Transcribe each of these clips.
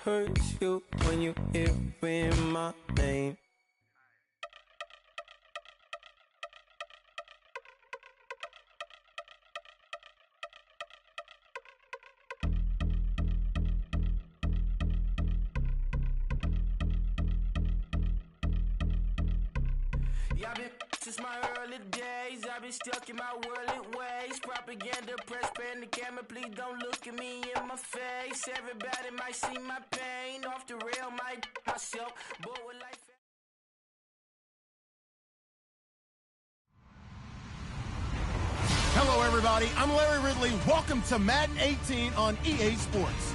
hurts you when you hear my name. Yeah, I've been since my early days. I've been stuck in my worldly ways. Propaganda, press, pen, the camera. Please don't look at me in my face. Everybody might see my pain. Off the rail, might myself. But with life. Hello, everybody. I'm Larry Ridley. Welcome to Madden 18 on EA Sports.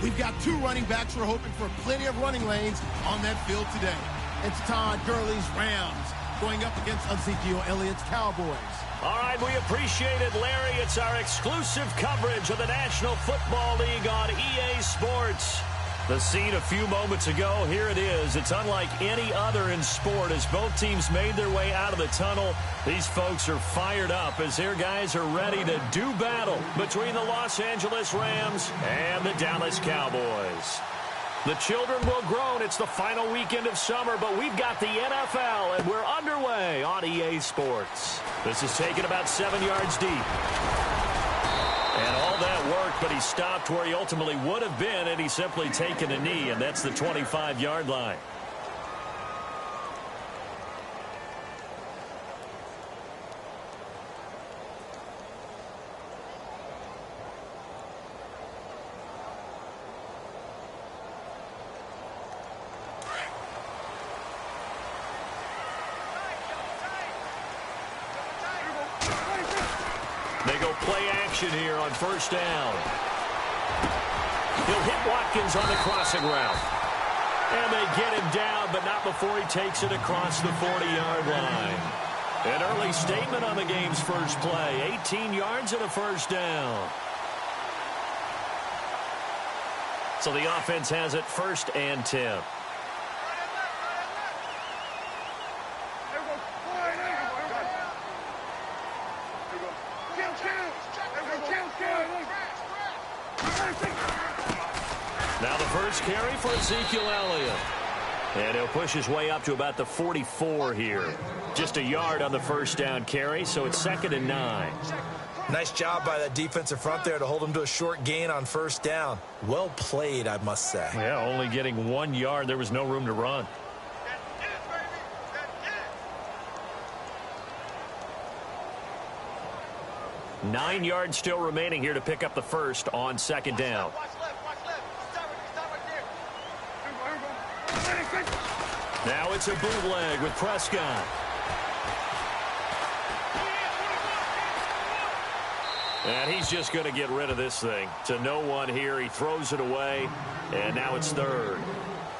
We've got two running backs. We're hoping for plenty of running lanes on that field today. It's Todd Gurley's Rams going up against Ezekiel Elliott's Cowboys. All right, we appreciate it, Larry. It's our exclusive coverage of the National Football League on EA Sports. The scene a few moments ago, here it is. It's unlike any other in sport as both teams made their way out of the tunnel. These folks are fired up as their guys are ready to do battle between the Los Angeles Rams and the Dallas Cowboys. The children will groan. It's the final weekend of summer, but we've got the NFL, and we're underway on EA Sports. This is taken about 7 yards deep. And all that worked, but he stopped where he ultimately would have been, and he's simply taken a knee, and that's the 25-yard line. They go play action here on first down. He'll hit Watkins on the crossing route. And they get him down, but not before he takes it across the 40-yard line. An early statement on the game's first play. 18 yards and a first down. So the offense has it first and 10. Now the first carry for Ezekiel Elliott. And he'll push his way up to about the 44 here. Just a yard on the first down carry, so it's 2nd and 9. Nice job by that defensive front there to hold him to a short gain on first down. Well played, I must say. Yeah, only getting 1 yard. There was no room to run. 9 yards still remaining here to pick up the first on 2nd down. Now it's a bootleg with Prescott. And he's just going to get rid of this thing. To no one here. He throws it away, and now it's 3rd.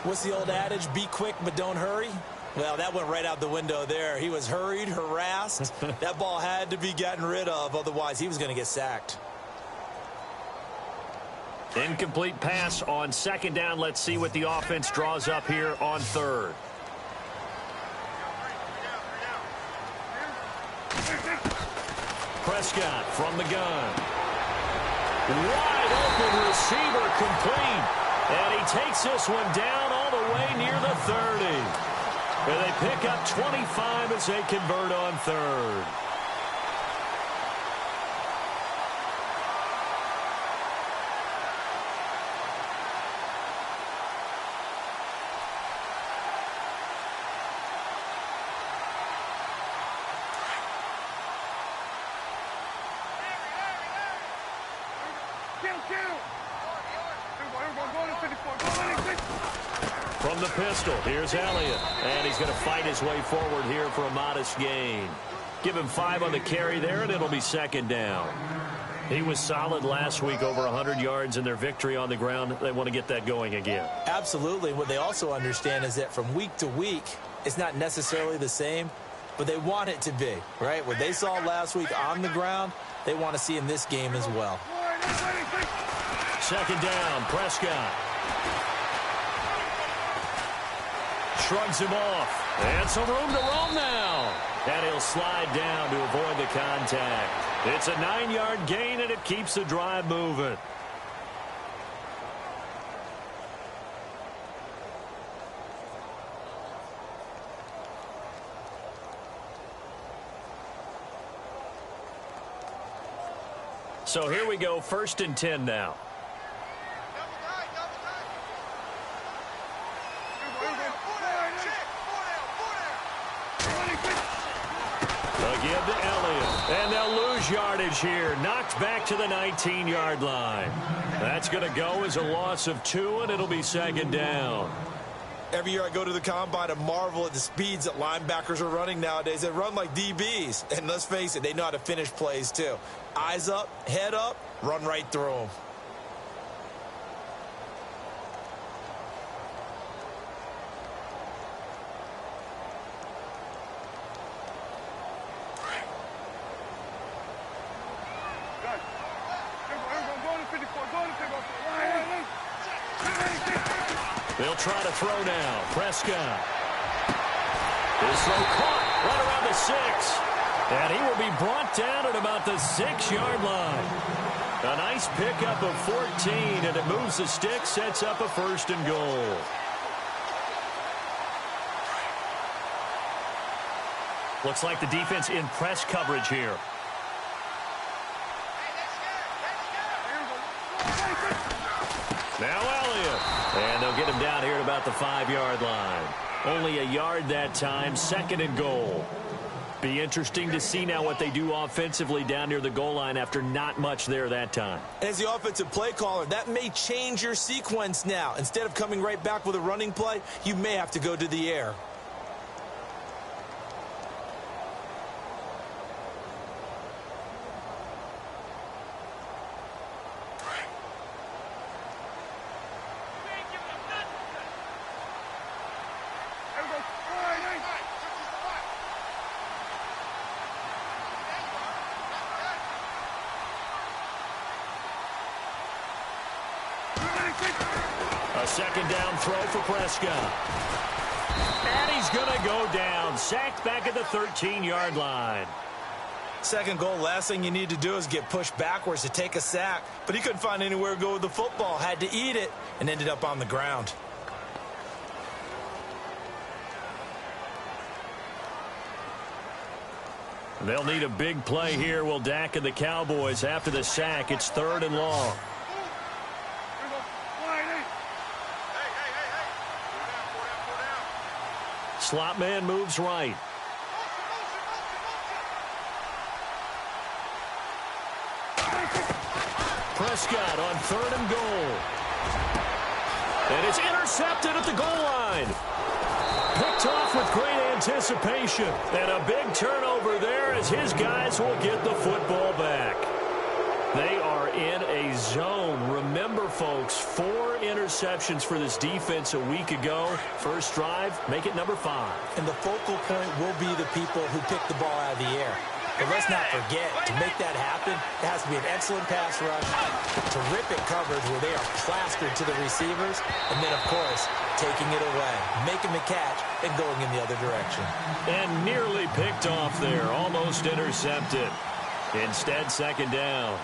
What's the old adage? Be quick, but don't hurry. Well, that went right out the window there. He was hurried, harassed. That ball had to be gotten rid of. Otherwise, he was going to get sacked. Incomplete pass on 2nd down. Let's see what the offense draws up here on 3rd. Prescott from the gun. Wide open receiver complete. And he takes this one down all the way near the 30. And they pick up 25 as they convert on 3rd. From the pistol, here's Elliott. And he's going to fight his way forward here for a modest gain. Give him 5 on the carry there, and it'll be 2nd down. He was solid last week, over 100 yards in their victory on the ground. They want to get that going again. Absolutely. What they also understand is that from week to week, it's not necessarily the same, but they want it to be, right? What they saw last week on the ground, they want to see in this game as well. 2nd down, Prescott. Shrugs him off. And some room to roam now. And he'll slide down to avoid the contact. It's a 9-yard gain, and it keeps the drive moving. So here we go, 1st and 10 now. They'll give to Elliott, and they'll lose yardage here. Knocked back to the 19-yard line. That's going to go as a loss of 2, and it'll be 2nd down. Every year I go to the combine and marvel at the speeds that linebackers are running nowadays. They run like DBs. And let's face it, they know how to finish plays too. Eyes up, head up, run right through them. They'll try to throw now. Prescott. His throw caught right around the 6. And he will be brought down at about the 6-yard line. A nice pickup of 14, and it moves the stick, sets up a 1st and goal. Looks like the defense in press coverage here. Now Elliott. And they'll get him down here at about the 5-yard line. Only a yard that time, 2nd and goal. Be interesting to see now what they do offensively down near the goal line after not much there that time. As the offensive play caller, that may change your sequence now. Instead of coming right back with a running play, you may have to go to the air. A 2nd down throw for Prescott. And he's going to go down. Sacked back at the 13-yard line. 2nd goal, last thing you need to do is get pushed backwards to take a sack. But he couldn't find anywhere to go with the football. Had to eat it and ended up on the ground. They'll need a big play here. Will Dak and the Cowboys after the sack. It's 3rd and long. Slot man moves right. Prescott on 3rd and goal. And it's intercepted at the goal line. Picked off with great anticipation. And a big turnover there as his guys will get the football back. They are in a zone. Remember, folks, 4 interceptions for this defense a week ago. First drive, make it number 5. And the focal point will be the people who pick the ball out of the air. But let's not forget, to make that happen, it has to be an excellent pass rush, terrific coverage where they are plastered to the receivers, and then, of course, taking it away, making the catch, and going in the other direction. And nearly picked off there, almost intercepted. Instead, 2nd down.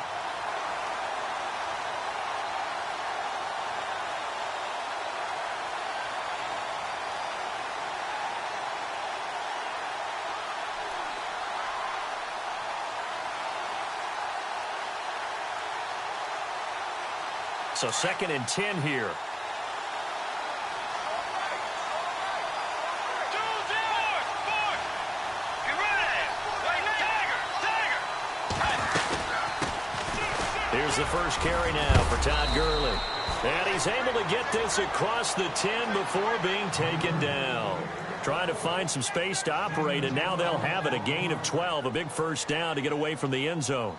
So 2nd and 10 here. Here's the first carry now for Todd Gurley. And he's able to get this across the 10 before being taken down. Trying to find some space to operate, and now they'll have it. A gain of 12, a big 1st down to get away from the end zone.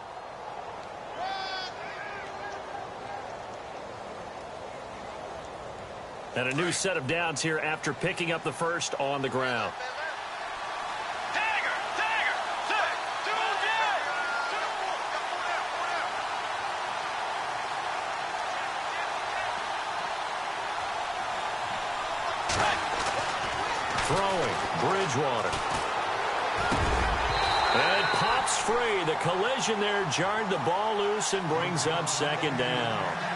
And a new set of downs here after picking up the 1st on the ground. Throwing, Bridgewater. And it pops free. The collision there jarred the ball loose and brings up 2nd down.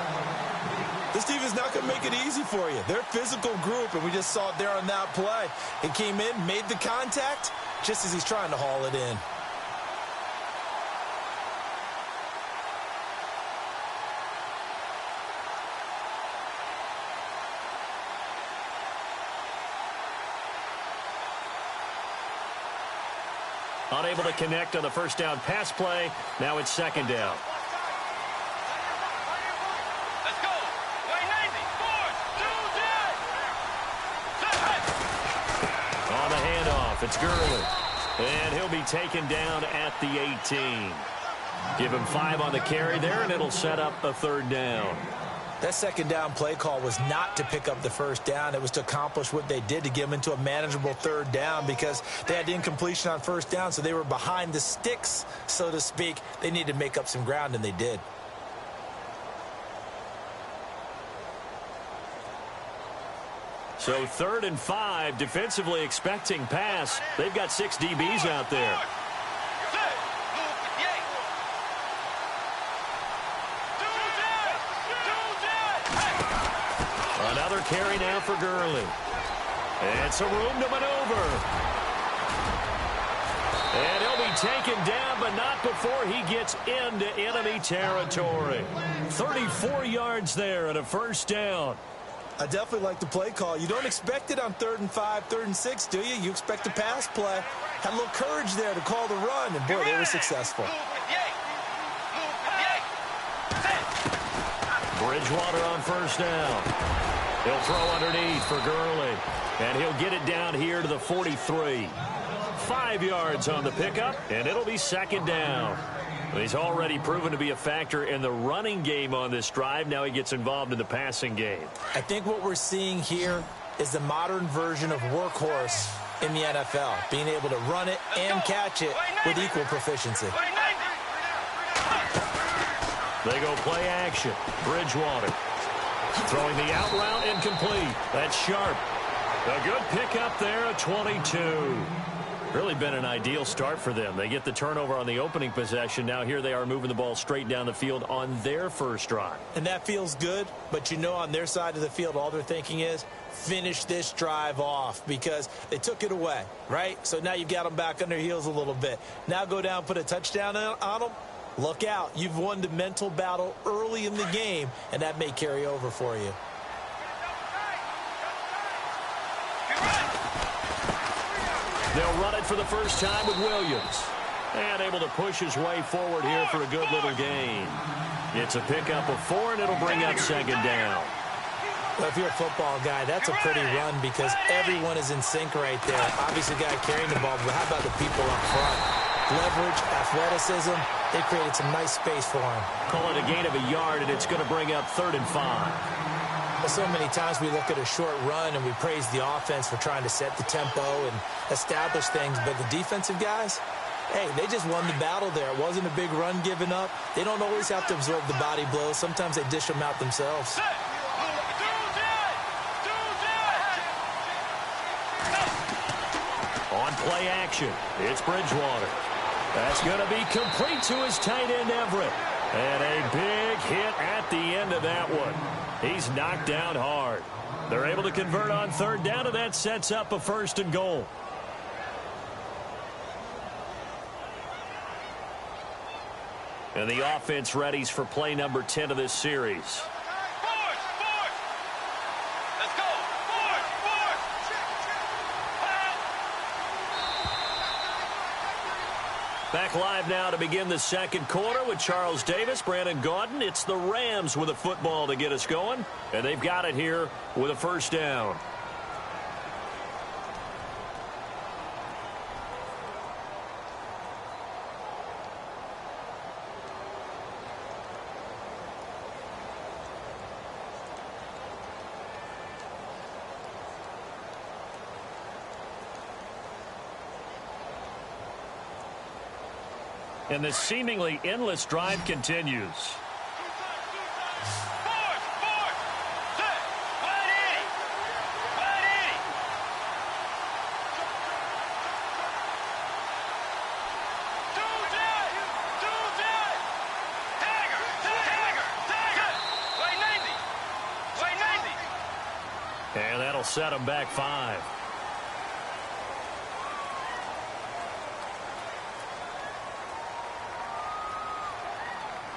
This team is not going to make it easy for you. They're a physical group, and we just saw it there on that play. It came in, made the contact, just as he's trying to haul it in. Unable to connect on the first down pass play. Now it's second down. Let's go. Way 90. 4, 2, 10. On the handoff, it's Gurley. And he'll be taken down at the 18. Give him 5 on the carry there, and it'll set up a third down. That second down play call was not to pick up the first down. It was to accomplish what they did, to get them into a manageable third down, because they had incompletion on first down, so they were behind the sticks, so to speak. They needed to make up some ground, and they did. So 3rd and 5, defensively expecting pass. They've got 6 DBs out there. Another carry now for Gurley. It's a room to maneuver. And he'll be taken down, but not before he gets into enemy territory. 34 yards there and a first down. I definitely like the play call. You don't expect it on 3rd and 5, 3rd and 6, do you? You expect a pass play. Had a little courage there to call the run, and boy, they were successful. Bridgewater on first down. He'll throw underneath for Gurley, and he'll get it down here to the 43. 5 yards on the pickup, and it'll be second down. He's already proven to be a factor in the running game on this drive. Now he gets involved in the passing game. I think what we're seeing here is the modern version of workhorse in the NFL, being able to run it and catch it with equal proficiency. They go play action. Bridgewater throwing the out route, incomplete. That's Sharp. A good pickup there at 22. Really been an ideal start for them. They get the turnover on the opening possession. Now here they are moving the ball straight down the field on their first drive. And that feels good, but you know on their side of the field all they're thinking is finish this drive off, because they took it away, right? So now you've got them back on their heels a little bit. Now go down, put a touchdown on them. Look out. You've won the mental battle early in the game, and that may carry over for you. They'll run it for the first time with Williams. And able to push his way forward here for a good little gain. It's a pickup of 4, and it'll bring up second down. Well, if you're a football guy, that's a pretty run, because everyone is in sync right there. Obviously, the guy carrying the ball, but how about the people up front? Leverage, athleticism, they created some nice space for him. Call it a gain of a yard, and it's going to bring up 3rd and 5. Well, so many times we look at a short run and we praise the offense for trying to set the tempo and establish things, but the defensive guys, hey, they just won the battle there. It wasn't a big run given up. They don't always have to absorb the body blows. Sometimes they dish them out themselves. On play action, it's Bridgewater. That's going to be complete to his tight end, Everett. And a big hit at the end of that one. He's knocked down hard. They're able to convert on 3rd down, and that sets up a 1st and goal. And the offense readies for play number 10 of this series. Back live now to begin the second quarter with Charles Davis, Brandon Gaudin. It's the Rams with a football to get us going, and they've got it here with a first down. And the seemingly endless drive continues. And that'll set them back 5.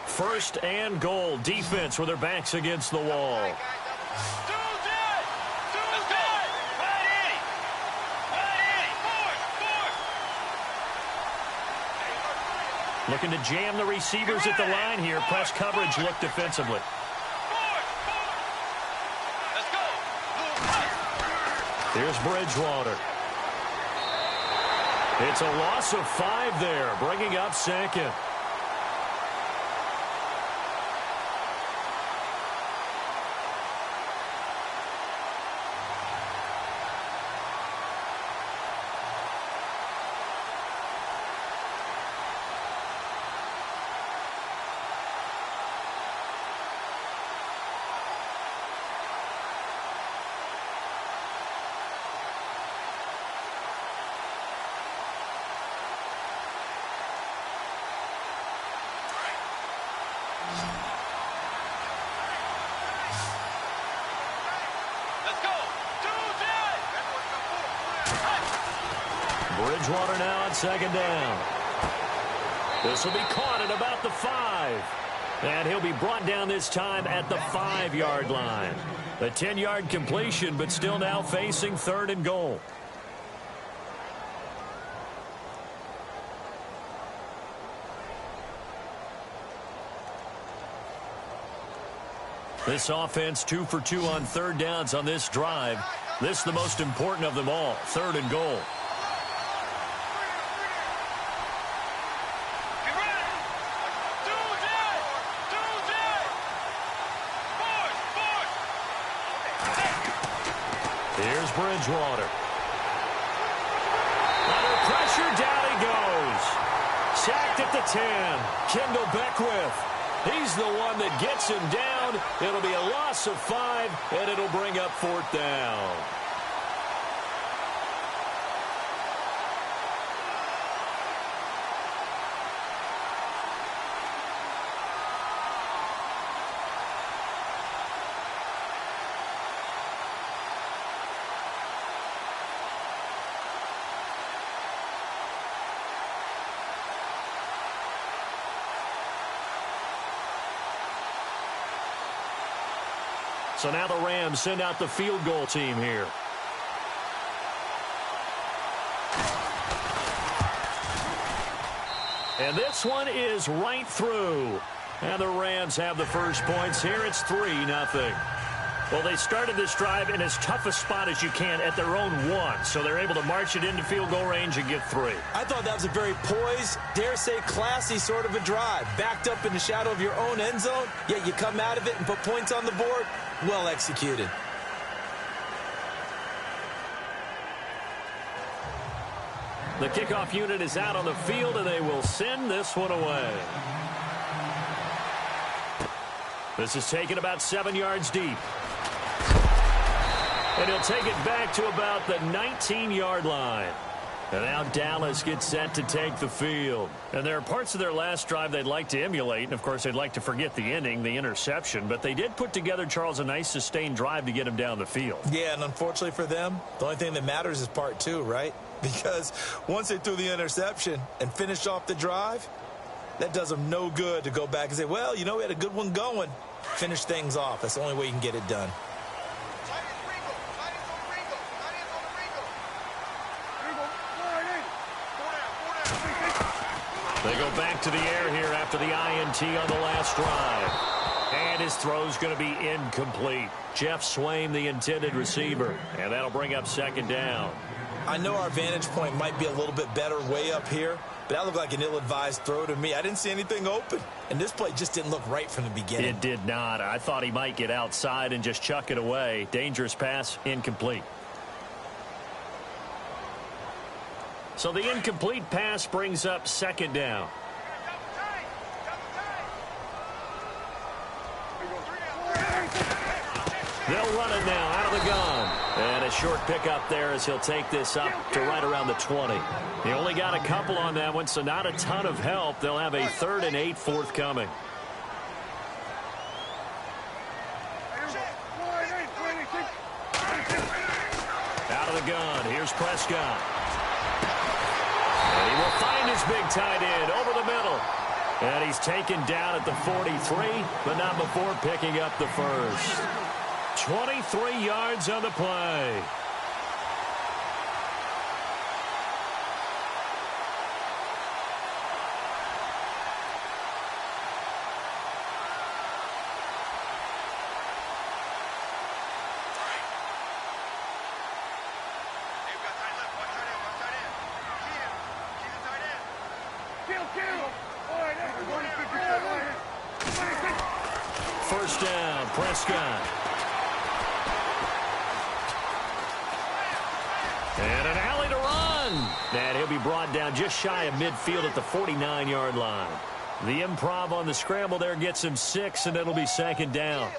First and goal. Defense with their backs against the wall. Looking to jam the receivers at the line here. Press coverage look defensively. Let's go. Here's Bridgewater. It's a loss of 5 there, bringing up second. Bridgewater now on second down. This will be caught at about the 5. And he'll be brought down this time at the 5-yard line. A 10-yard completion, but still now facing 3rd and goal. This offense 2 for 2 on 3rd downs on this drive. This is the most important of them all, 3rd and goal. Here's Bridgewater. Under pressure, down he goes. Sacked at the 10. Kendall Beckwith. He's the one that gets him down. It'll be a loss of 5, and it'll bring up 4th down. So now the Rams send out the field goal team here. And this one is right through. And the Rams have the first points here. It's 3-0. Well, they started this drive in as tough a spot as you can at their own 1. So they're able to march it into field goal range and get 3. I thought that was a very poised, dare say classy sort of a drive. Backed up in the shadow of your own end zone, yet you come out of it and put points on the board. Well executed. The kickoff unit is out on the field, and they will send this one away. This is taken about 7 yards deep. And he'll take it back to about the 19-yard line. And now Dallas gets set to take the field. And there are parts of their last drive they'd like to emulate. And, of course, they'd like to forget the ending, the interception. But they did put together, Charles, a nice sustained drive to get him down the field. Yeah, and unfortunately for them, the only thing that matters is part 2, right? Because once they threw the interception and finished off the drive, that does them no good to go back and say, well, you know, we had a good one going. Finish things off. That's the only way you can get it done. They go back to the air here after the INT on the last drive. And his throw's going to be incomplete. Jeff Swain, the intended receiver. And that'll bring up 2nd down. I know our vantage point might be a little bit better way up here, but that looked like an ill-advised throw to me. I didn't see anything open, and this play just didn't look right from the beginning. It did not. I thought he might get outside and just chuck it away. Dangerous pass, incomplete. So the incomplete pass brings up 2nd down. They'll run it now out of the gun. And a short pickup there as he'll take this up to right around the 20. He only got a couple on that one, so not a ton of help. They'll have a 3rd and 8 forthcoming. Out of the gun. Here's Prescott. And he will find his big tight end over the middle. And he's taken down at the 43, but not before picking up the first. 23 yards on the play. First down, Prescott. And an alley to run. And he'll be brought down just shy of midfield at the 49-yard line. The improv on the scramble there gets him 6, and it'll be second down.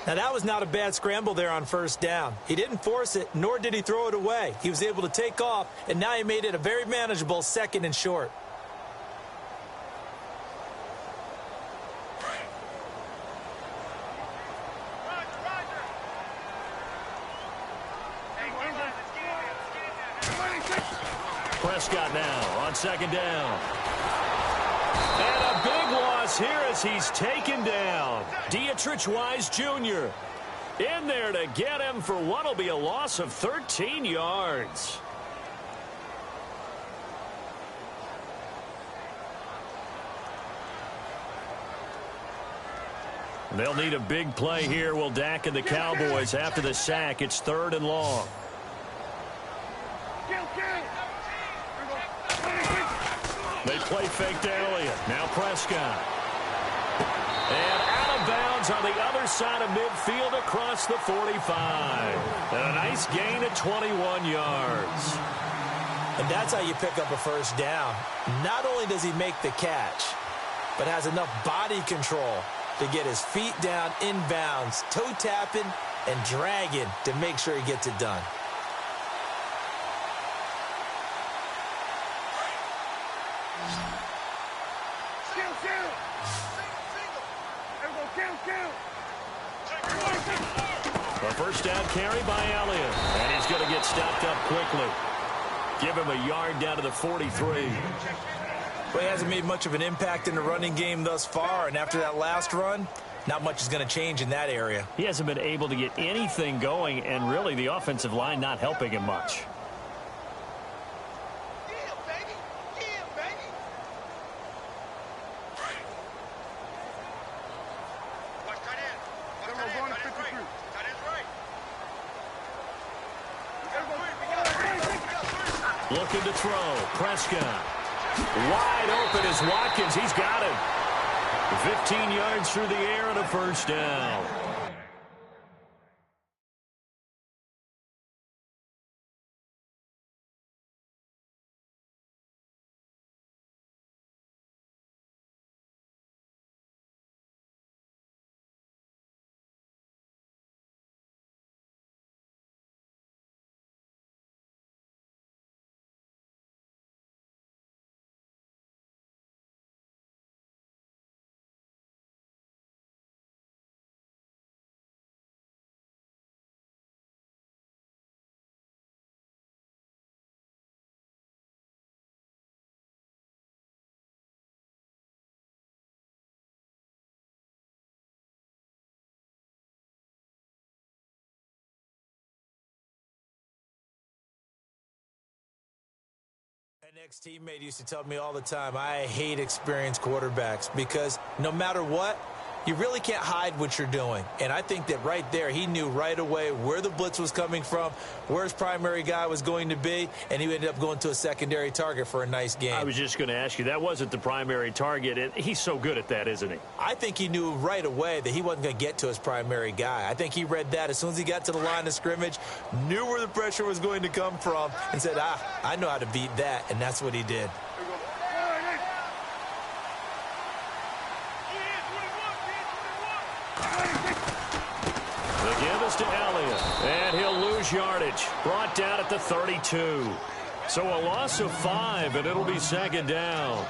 Now, that was not a bad scramble there on first down. He didn't force it, nor did he throw it away. He was able to take off, and now he made it a very manageable 2nd and short. Prescott now on second down. And a big loss here as he's taken down. Dietrich Wise Jr. in there to get him for what will be a loss of 13 yards. They'll need a big play here, will Dak and the Cowboys. After the sack, it's 3rd and long. They play fake to Elliott. Now Prescott. And out of bounds on the other side of midfield across the 45. And a nice gain of 21 yards. And that's how you pick up a first down. Not only does he make the catch, but has enough body control to get his feet down inbounds, toe tapping and dragging to make sure he gets it done. A first down carry by Elliott. And he's going to get stopped up quickly. Give him a yard down to the 43. Well, he hasn't made much of an impact in the running game thus far, and after that last run, not much is going to change in that area. He hasn't been able to get anything going, and really the offensive line not helping him much. Looking to throw. Prescott. Wide open is Watkins. He's got him. 15 yards through the air and a first down. An ex-teammate used to tell me all the time, I hate experienced quarterbacks because no matter what, you really can't hide what you're doing. And I think that right there, he knew right away where the blitz was coming from, where his primary guy was going to be, and he ended up going to a secondary target for a nice game. I was just going to ask you, that wasn't the primary target, and he's so good at that, isn't he? I think he knew right away that he wasn't going to get to his primary guy. I think he read that as soon as he got to the line of scrimmage, knew where the pressure was going to come from, and said, I know how to beat that, and that's what he did. The give is to Elliott, and he'll lose yardage. Brought down at the 32. So a loss of 5, and it'll be second down.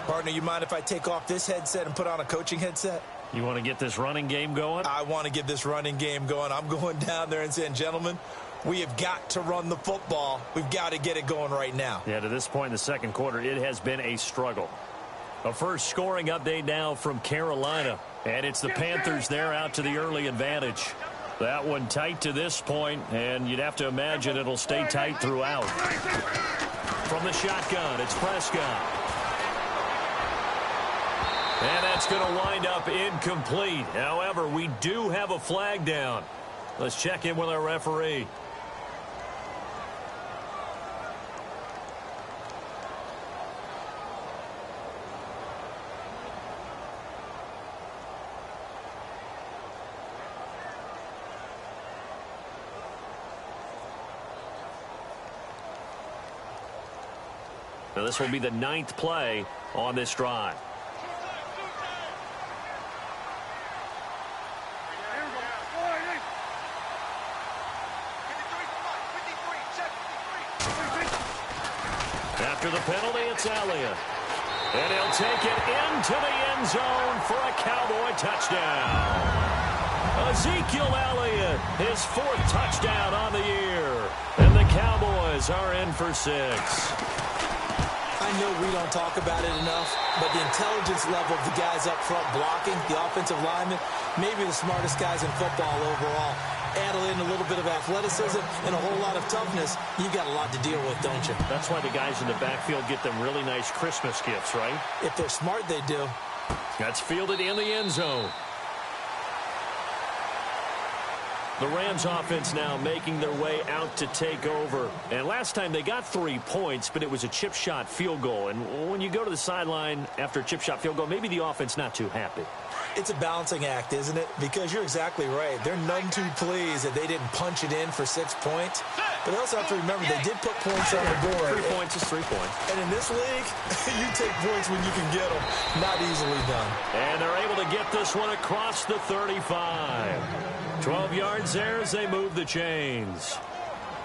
Partner, you mind if I take off this headset and put on a coaching headset? You want to get this running game going? I want to get this running game going. I'm going down there and saying, gentlemen, we have got to run the football. We've got to get it going right now. Yeah, to this point in the second quarter, it has been a struggle. A first scoring update now from Carolina. And it's the Panthers there out to the early advantage. That one tight to this point, and you'd have to imagine it'll stay tight throughout. From the shotgun, it's Prescott. And that's going to wind up incomplete. However, we do have a flag down. Let's check in with our referee. Now, this will be the 9th play on this drive. After the penalty, it's Elliott. And he'll take it into the end zone for a Cowboy touchdown. Ezekiel Elliott, his 4th touchdown on the year. And the Cowboys are in for 6. I know we don't talk about it enough, but the intelligence level of the guys up front blocking, the offensive linemen, maybe the smartest guys in football overall. Add in a little bit of athleticism and a whole lot of toughness, you got a lot to deal with, don't you? That's why the guys in the backfield get them really nice Christmas gifts, right? If they're smart, they do. That's fielded in the end zone. The Rams offense now making their way out to take over. And last time they got 3 points, but it was a chip shot field goal. And when you go to the sideline after a chip shot field goal, maybe the offense not too happy. It's a balancing act, isn't it? Because you're exactly right. They're none too pleased that they didn't punch it in for 6 points. But they also have to remember they did put points on the board. 3 points is 3 points. And in this league, you take points when you can get them. Not easily done. And they're able to get this one across the 35. 12 yards there as they move the chains.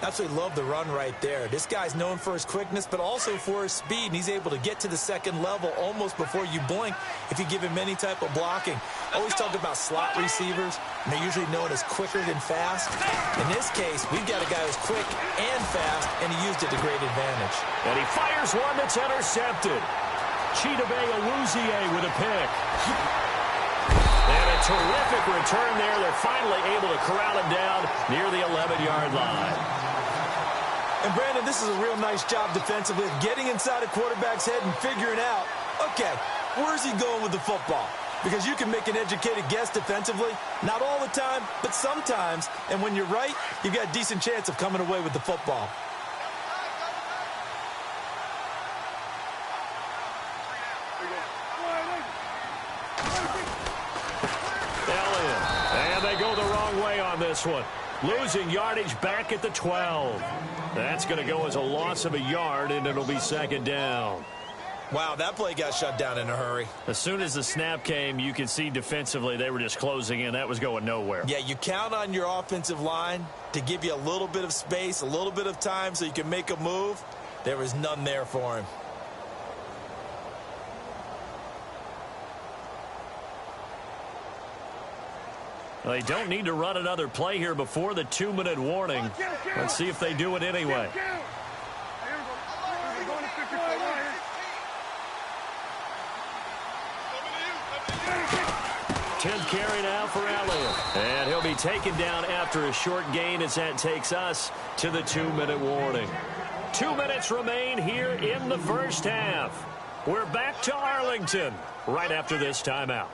Absolutely love the run right there. This guy's known for his quickness, but also for his speed, and he's able to get to the second level almost before you blink if you give him any type of blocking. Always talk about slot receivers, and they're usually known as quicker than fast. In this case, we've got a guy who's quick and fast, and he used it to great advantage. And he fires one that's intercepted. Chidobe Awuzie with a pick. And a terrific return there. They're finally able to corral him down near the 11-yard line. And, Brandon, this is a real nice job defensively of getting inside a quarterback's head and figuring out, okay, where's he going with the football? Because you can make an educated guess defensively. Not all the time, but sometimes. And when you're right, you've got a decent chance of coming away with the football. And they go the wrong way on this one. Losing yardage back at the 12. That's going to go as a loss of a yard, and it'll be second down. Wow, that play got shut down in a hurry. As soon as the snap came, you could see defensively they were just closing in. That was going nowhere. Yeah, you count on your offensive line to give you a little bit of space, a little bit of time so you can make a move. There was none there for him. They don't need to run another play here before the 2-minute warning. Let's see if they do it anyway. 10th carry now for Elliott. And he'll be taken down after a short gain as that takes us to the 2-minute warning. 2 minutes remain here in the first half. We're back to Arlington right after this timeout.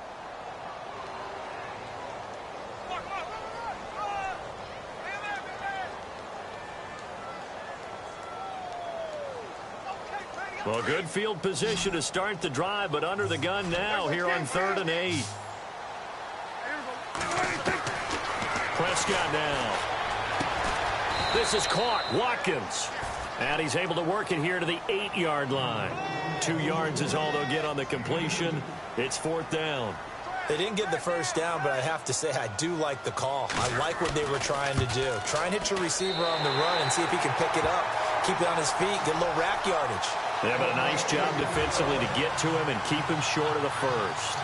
Well, good field position to start the drive, but under the gun now here on 3rd and 8. Prescott now. This is caught. Watkins. And he's able to work it here to the 8-yard line. 2 yards is all they'll get on the completion. It's 4th down. They didn't get the first down, but I have to say I do like the call. I like what they were trying to do. Try and hit your receiver on the run and see if he can pick it up. Keep it on his feet. Get a little rack yardage. They have a nice job defensively to get to him and keep him short of the first.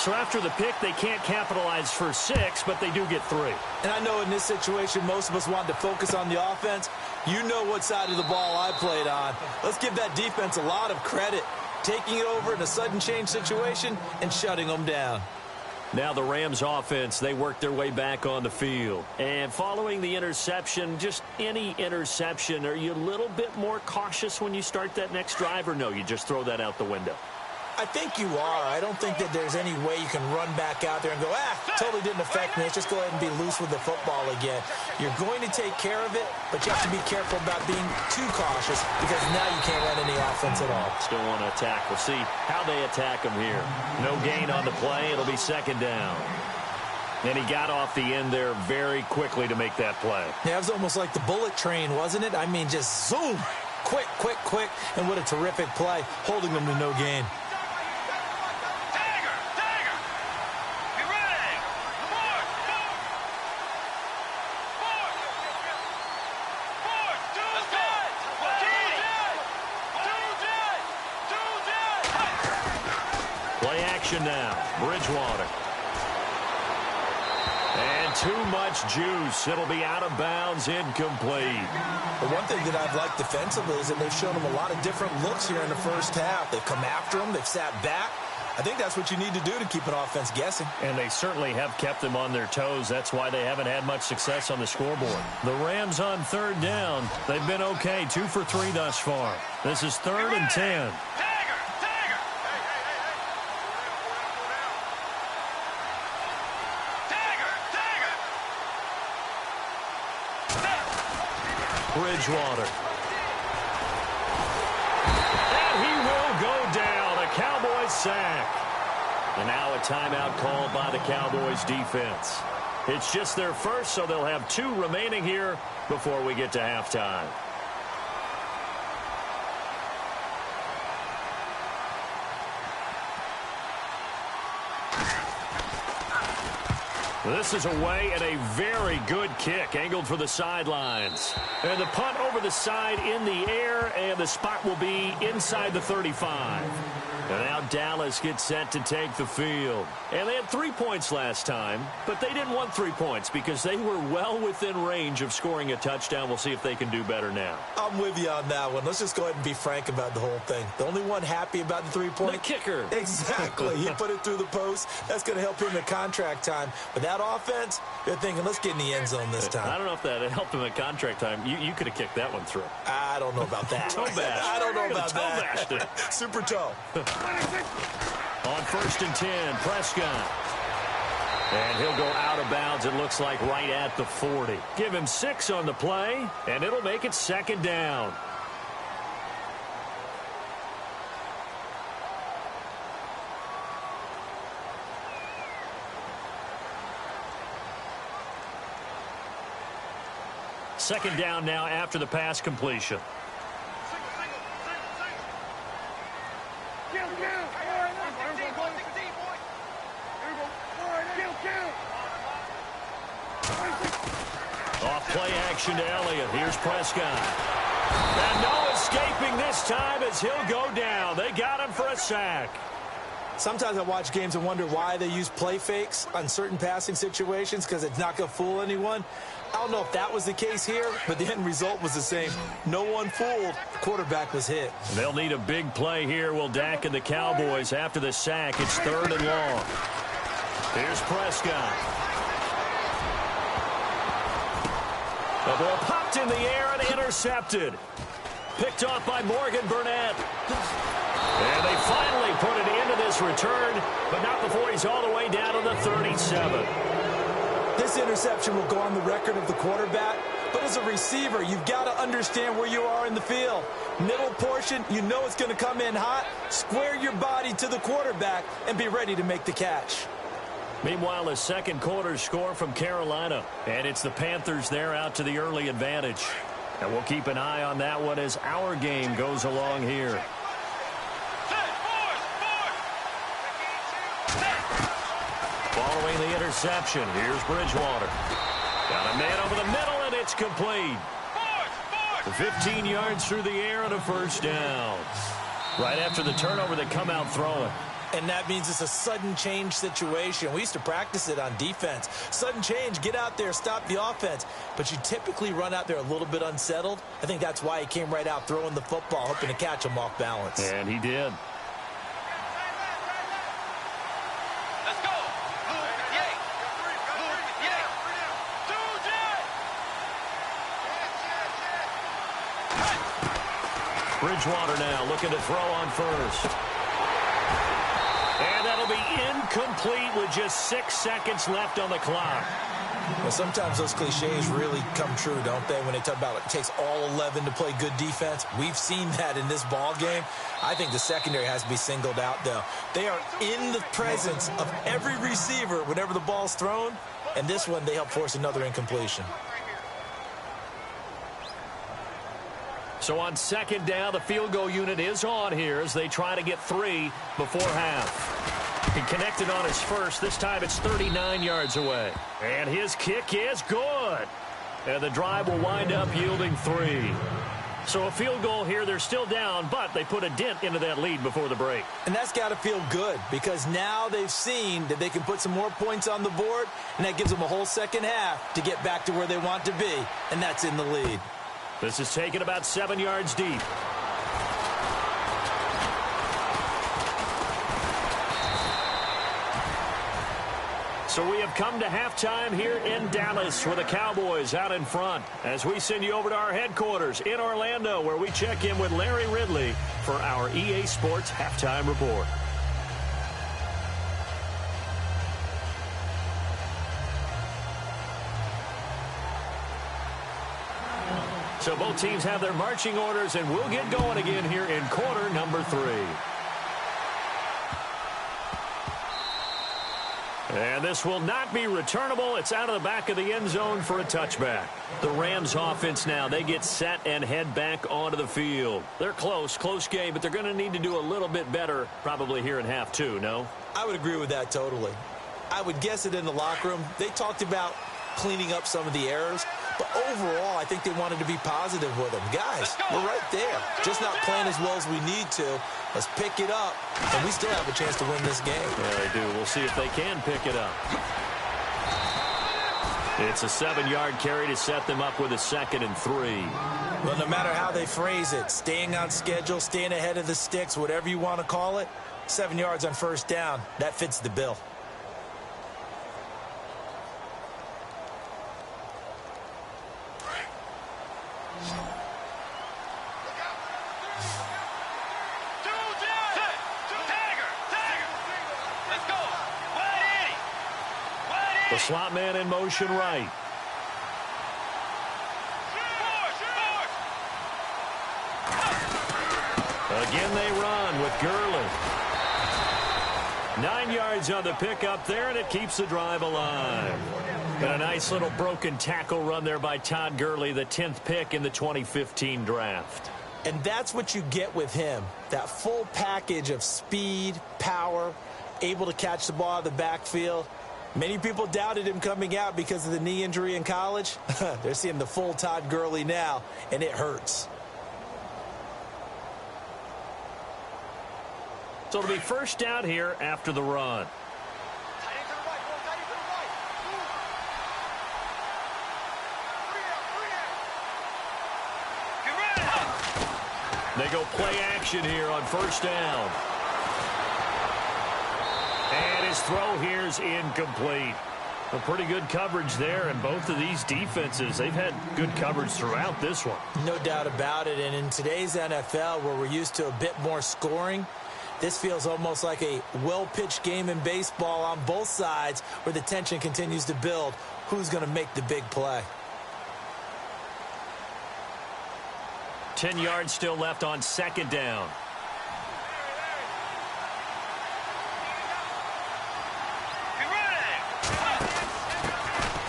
So after the pick, they can't capitalize for 6, but they do get 3. And I know in this situation, most of us want to focus on the offense. You know what side of the ball I played on. Let's give that defense a lot of credit. Taking it over in a sudden change situation and shutting them down. Now the Rams offense, they work their way back on the field. And following the interception, just any interception, are you a little bit more cautious when you start that next drive, or no, you just throw that out the window? I think you are. I don't think that there's any way you can run back out there and go, totally didn't affect me. Let's just go ahead and be loose with the football again. You're going to take care of it, but you have to be careful about being too cautious because now you can't run any offense at all. Still want to attack. We'll see how they attack them here. No gain on the play. It'll be second down. And he got off the end there very quickly to make that play. Yeah, it was almost like the bullet train, wasn't it? I mean, just zoom. quick, and what a terrific play, holding them to no gain. Play action now. Bridgewater. And too much juice. It'll be out of bounds, incomplete. The one thing that I've liked defensively is that they've shown them a lot of different looks here in the first half. They've come after them. They've sat back. I think that's what you need to do to keep an offense guessing. And they certainly have kept them on their toes. That's why they haven't had much success on the scoreboard. The Rams on third down. They've been okay. 2 for 3 thus far. This is 3rd and 10. Bridgewater. And he will go down. A Cowboys sack. And now a timeout called by the Cowboys defense. It's just their first, so they'll have 2 remaining here before we get to halftime. This is away and a very good kick, angled for the sidelines. And the punt over the side in the air, and the spot will be inside the 35. And now Dallas gets set to take the field. And they had 3 points last time, but they didn't want 3 points because they were well within range of scoring a touchdown. We'll see if they can do better now. I'm with you on that one. Let's just go ahead and be frank about the whole thing. The only one happy about the 3-point? The kicker. Exactly. He put it through the post. That's going to help him in contract time. But that offense, they're thinking, let's get in the end zone this time. I don't know if that helped him at contract time. You could have kicked that one through. I don't know about that. Toe bash. I don't know about that. Toe bashed it. Super toe. On 1st and 10, Prescott. And he'll go out of bounds, it looks like, right at the 40. Give him 6 on the play, and it'll make it 2nd down. Second down now after the pass completion. Off play action to Elliott. Here's Prescott. And no escaping this time as he'll go down. They got him for a sack. Sometimes I watch games and wonder why they use play fakes on certain passing situations, because it's not going to fool anyone. I don't know if that was the case here, but the end result was the same. No one fooled. The quarterback was hit. They'll need a big play here, will Dak and the Cowboys. After the sack, it's 3rd and long. Here's Prescott. The ball popped in the air and intercepted. Picked off by Morgan Burnett. And they finally put it into this return, but not before he's all the way down to the 37. This interception will go on the record of the quarterback, but as a receiver, you've got to understand where you are in the field. Middle portion, you know it's going to come in hot. Square your body to the quarterback and be ready to make the catch. Meanwhile, a second quarter score from Carolina, and it's the Panthers there out to the early advantage. And we'll keep an eye on that one as our game goes along here. Following the interception, here's Bridgewater. Got a man over the middle, and it's complete. 15 yards through the air and a 1st down. Right after the turnover, they come out throwing. And that means it's a sudden change situation. We used to practice it on defense. Sudden change, get out there, stop the offense. But you typically run out there a little bit unsettled. I think that's why he came right out throwing the football, hoping to catch him off balance. And he did. Bridgewater now looking to throw on 1st. And that'll be incomplete with just 6 seconds left on the clock. Well, sometimes those cliches really come true, don't they, when they talk about it takes all 11 to play good defense. We've seen that in this ball game. I think the secondary has to be singled out, though. They are in the presence of every receiver whenever the ball's thrown, and this one they help force another incompletion. So on second down, the field goal unit is on here as they try to get 3 before half. He connected on his first. This time it's 39 yards away. And his kick is good. And the drive will wind up yielding 3. So a field goal here. They're still down, but they put a dent into that lead before the break. And that's got to feel good because now they've seen that they can put some more points on the board, and that gives them a whole second half to get back to where they want to be, and that's in the lead. This is taken about 7 yards deep. So we have come to halftime here in Dallas with the Cowboys out in front as we send you over to our headquarters in Orlando where we check in with Larry Ridley for our EA Sports Halftime Report. So both teams have their marching orders, and we'll get going again here in quarter number 3. And this will not be returnable. It's out of the back of the end zone for a touchback. The Rams offense now, they get set and head back onto the field. They're close game, but they're going to need to do a little bit better probably here in half 2, no? I would agree with that totally. I would guess it in the locker room. They talked about cleaning up some of the errors, but overall, I think they wanted to be positive with them. Guys, we're right there. Just not playing as well as we need to. Let's pick it up, and we still have a chance to win this game. Yeah, they do. We'll see if they can pick it up. It's a 7-yard carry to set them up with a 2nd and 3. Well, no matter how they phrase it, staying on schedule, staying ahead of the sticks, whatever you want to call it, 7 yards on first down, that fits the bill. The slot man in motion right. Again they run with Gurley. 9 yards on the pickup there, and it keeps the drive alive. And a nice little broken tackle run there by Todd Gurley, the 10th pick in the 2015 draft. And that's what you get with him, that full package of speed, power, able to catch the ball out of the backfield. Many people doubted him coming out because of the knee injury in college. They're seeing the full Todd Gurley now, and it hurts. So it'll be first down here after the run. They go play action here on first down. And his throw here is incomplete. A pretty good coverage there, and both of these defenses, they've had good coverage throughout this one. No doubt about it, and in today's NFL, where we're used to a bit more scoring, this feels almost like a well-pitched game in baseball on both sides where the tension continues to build. Who's going to make the big play? 10 yards still left on second down.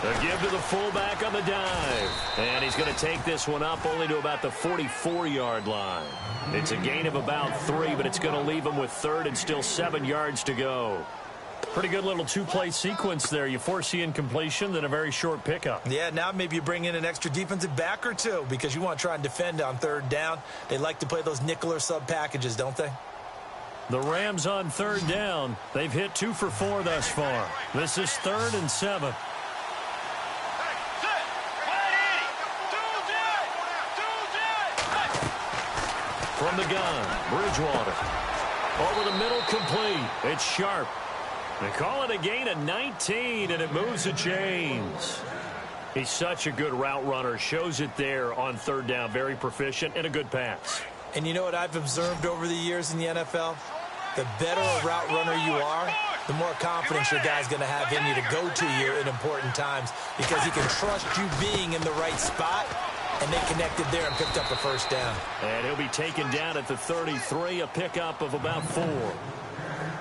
A give to the fullback on the dive. And he's going to take this one up only to about the 44-yard line. It's a gain of about 3, but it's going to leave him with 3rd and still 7 yards to go. Pretty good little two-play sequence there. You force the incompletion, then a very short pickup. Yeah, now maybe you bring in an extra defensive back or two because you want to try and defend on third down. They like to play those nickel or sub packages, don't they? The Rams on third down. They've hit 2 for 4 thus far. This is 3rd and 7. From the gun, Bridgewater. Over the middle, complete. It's Sharp. They call it a gain of 19, and it moves the chains. He's such a good route runner. Shows it there on third down. Very proficient and a good pass. And you know what I've observed over the years in the NFL? The better a route runner you are, the more confidence your guy's going to have in you to go to you in important times because he can trust you being in the right spot. And they connected there and picked up a first down. And he'll be taken down at the 33, a pickup of about 4.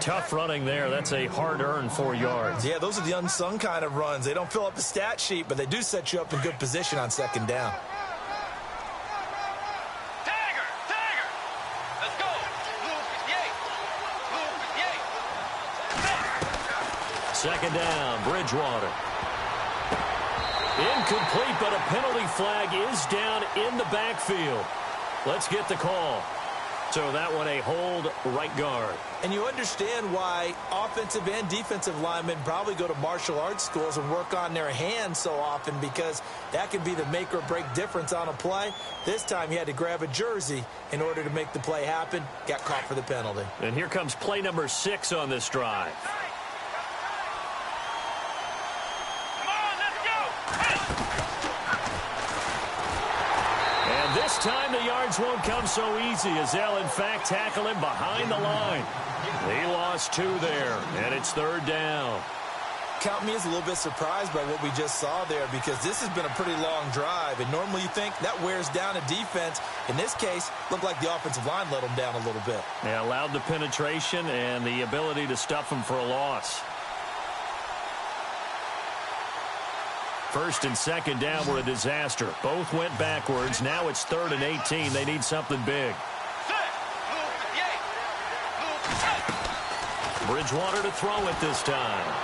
Tough running there. That's a hard-earned 4 yards. Yeah, those are the unsung kind of runs. They don't fill up the stat sheet, but they do set you up in good position on second down. Second down, Bridgewater. Incomplete, but a penalty flag is down in the backfield. Let's get the call. So that one a hold right guard. And you understand why offensive and defensive linemen probably go to martial arts schools and work on their hands so often, because that can be the make or break difference on a play. This time he had to grab a jersey in order to make the play happen. Got caught for the penalty. And here comes play number 6 on this drive. This time the yards won't come so easy, as they'll in fact tackle him behind the line. He lost 2 there, and it's third down. Count me as a little bit surprised by what we just saw there, because this has been a pretty long drive, and normally you think that wears down a defense. In this case, looked like the offensive line let them down a little bit. Yeah, allowed the penetration and the ability to stuff them for a loss. First and second down were a disaster. Both went backwards. Now it's 3rd and 18. They need something big. Bridgewater to throw it this time.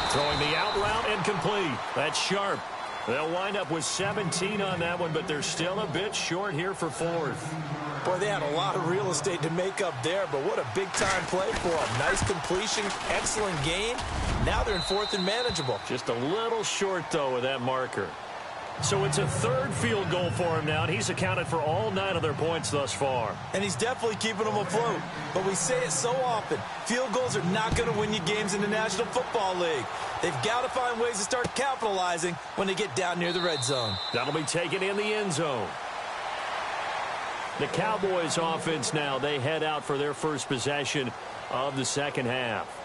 Throwing the out route and complete. That's sharp. They'll wind up with 17 on that one, but they're still a bit short here for 4th. Boy, they had a lot of real estate to make up there, but what a big-time play for them. Nice completion, excellent gain. Now they're in 4th and manageable. Just a little short, though, with that marker. So it's a 3rd field goal for him now, and he's accounted for all 9 of their points thus far. And he's definitely keeping them afloat. But we say it so often, field goals are not going to win you games in the National Football League. They've got to find ways to start capitalizing when they get down near the red zone. That'll be taken in the end zone. The Cowboys offense now, they head out for their first possession of the second half.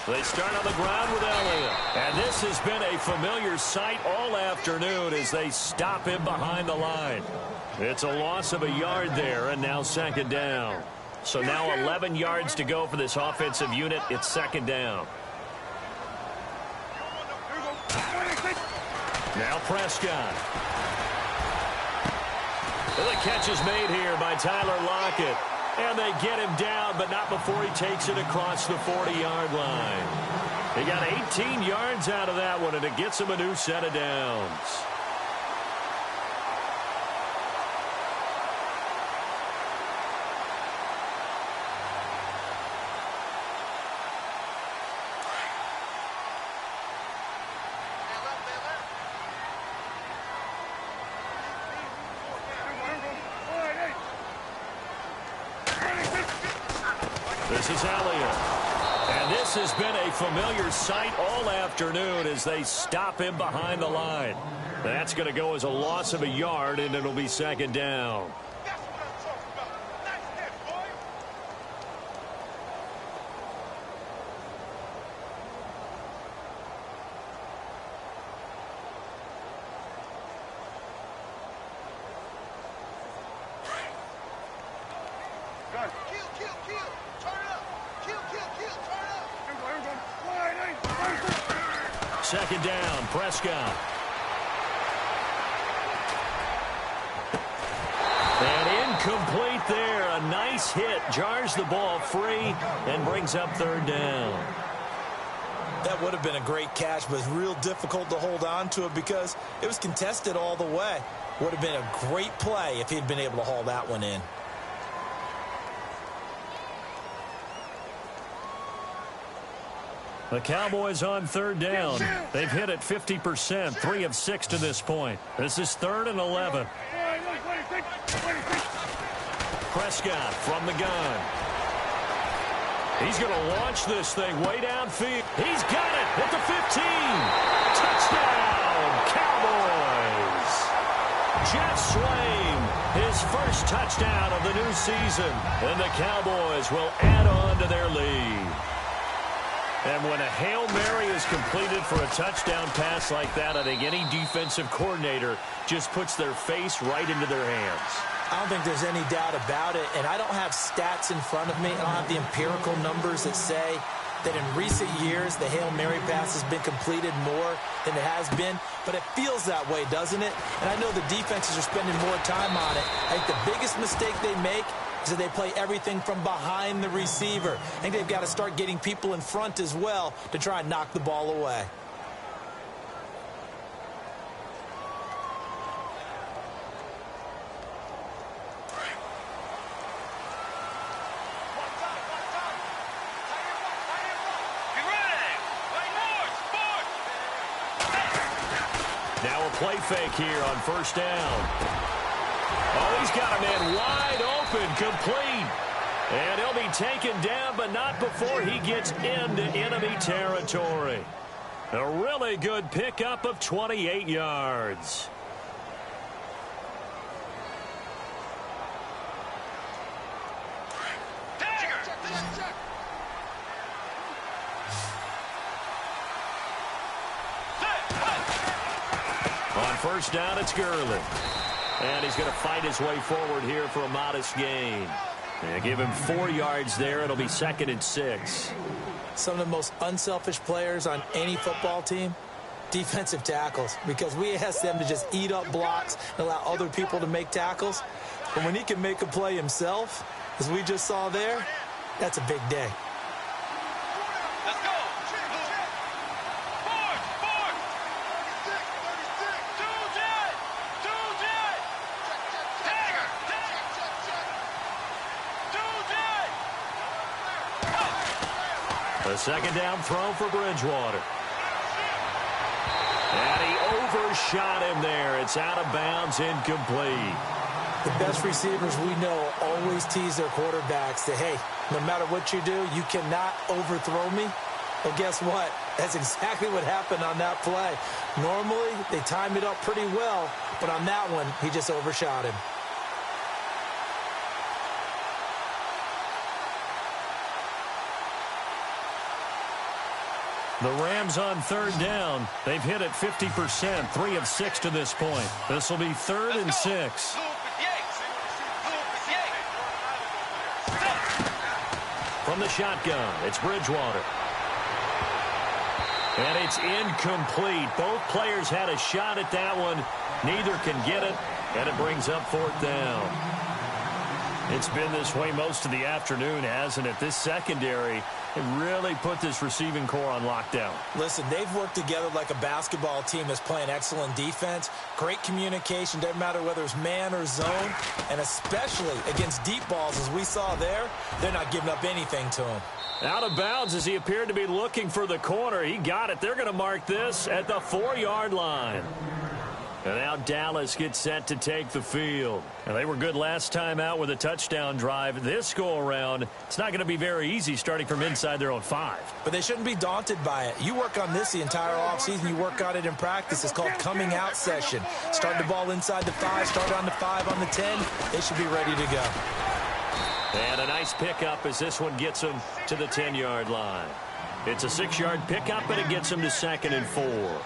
They start on the ground with Elliott. And this has been a familiar sight all afternoon as they stop him behind the line. It's a loss of a yard there, and now second down. So now 11 yards to go for this offensive unit. It's second down. Now Prescott. And the catch is made here by Tyler Lockett. And they get him down, but not before he takes it across the 40-yard line. He got 18 yards out of that one, and it gets him a new set of downs. This is Elliott. And this has been a familiar sight all afternoon as they stop him behind the line. That's going to go as a loss of a yard, and it'll be second down. That's what I'm talking about. Nice hit, boy. Kill. Turn it up. Kill. Turn it up. Second down, Prescott. And incomplete there. A nice hit. Jars the ball free and brings up third down. That would have been a great catch, but it's real difficult to hold on to it because it was contested all the way. Would have been a great play if he'd been able to haul that one in. The Cowboys on third down. They've hit it 50%, 3 of 6 to this point. This is 3rd and 11. Prescott from the gun. He's going to launch this thing way downfield. He's got it at the 15. Touchdown, Cowboys. Jeff Swain, his first touchdown of the new season. And the Cowboys will add on to their lead. And when a Hail Mary is completed for a touchdown pass like that, I think any defensive coordinator just puts their face right into their hands. I don't think there's any doubt about it, and I don't have stats in front of me. I don't have the empirical numbers that say that in recent years the Hail Mary pass has been completed more than it has been, but it feels that way, doesn't it? And I know the defenses are spending more time on it. I think the biggest mistake they make is that they play everything from behind the receiver. I think they've got to start getting people in front as well to try and knock the ball away. Now a play fake here on first down. Oh, he's got a man wide open, complete. And he'll be taken down, but not before he gets into enemy territory. A really good pickup of 28 yards. On first down, it's Gurley. And he's going to fight his way forward here for a modest gain. They give him 4 yards there. It'll be 2nd and 6. Some of the most unselfish players on any football team, defensive tackles, because we ask them to just eat up blocks and allow other people to make tackles. But when he can make a play himself, as we just saw there, that's a big day. Let's go. A second down throw for Bridgewater. And he overshot him there. It's out of bounds, incomplete. The best receivers we know always tease their quarterbacks that, hey, no matter what you do, you cannot overthrow me. Well, guess what? That's exactly what happened on that play. Normally, they time it up pretty well, but on that one, he just overshot him. The Rams on third down. They've hit it 50%, 3 of 6 to this point. This will be 3rd and 6. From the shotgun, it's Bridgewater. And it's incomplete. Both players had a shot at that one. Neither can get it, and it brings up 4th down. It's been this way most of the afternoon, hasn't it? This secondary, it really put this receiving core on lockdown. Listen, they've worked together like a basketball team that's playing excellent defense. Great communication, doesn't matter whether it's man or zone. And especially against deep balls, as we saw there, they're not giving up anything to him. Out of bounds as he appeared to be looking for the corner. He got it. They're going to mark this at the 4-yard line. And now Dallas gets set to take the field. And they were good last time out with a touchdown drive. This go-around, it's not going to be very easy starting from inside their own 5. But they shouldn't be daunted by it. You work on this the entire offseason. You work on it in practice. It's called coming out session. Start the ball inside the 5, start on the 5, on the 10. They should be ready to go. And a nice pickup as this one gets them to the 10-yard line. It's a 6-yard pickup, and it gets them to 2nd and 4.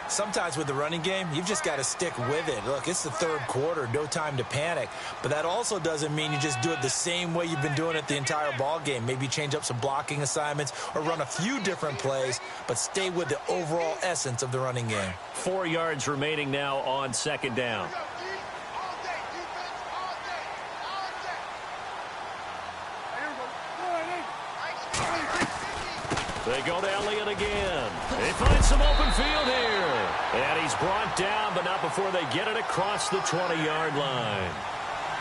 Sometimes with the running game, you've just got to stick with it. Look, it's the 3rd quarter, no time to panic. But that also doesn't mean you just do it the same way you've been doing it the entire ball game. Maybe change up some blocking assignments or run a few different plays, but stay with the overall essence of the running game. 4 yards remaining now on 2nd down. They go to Elliott again. They find some open field here. And he's brought down, but not before they get it across the 20-yard line.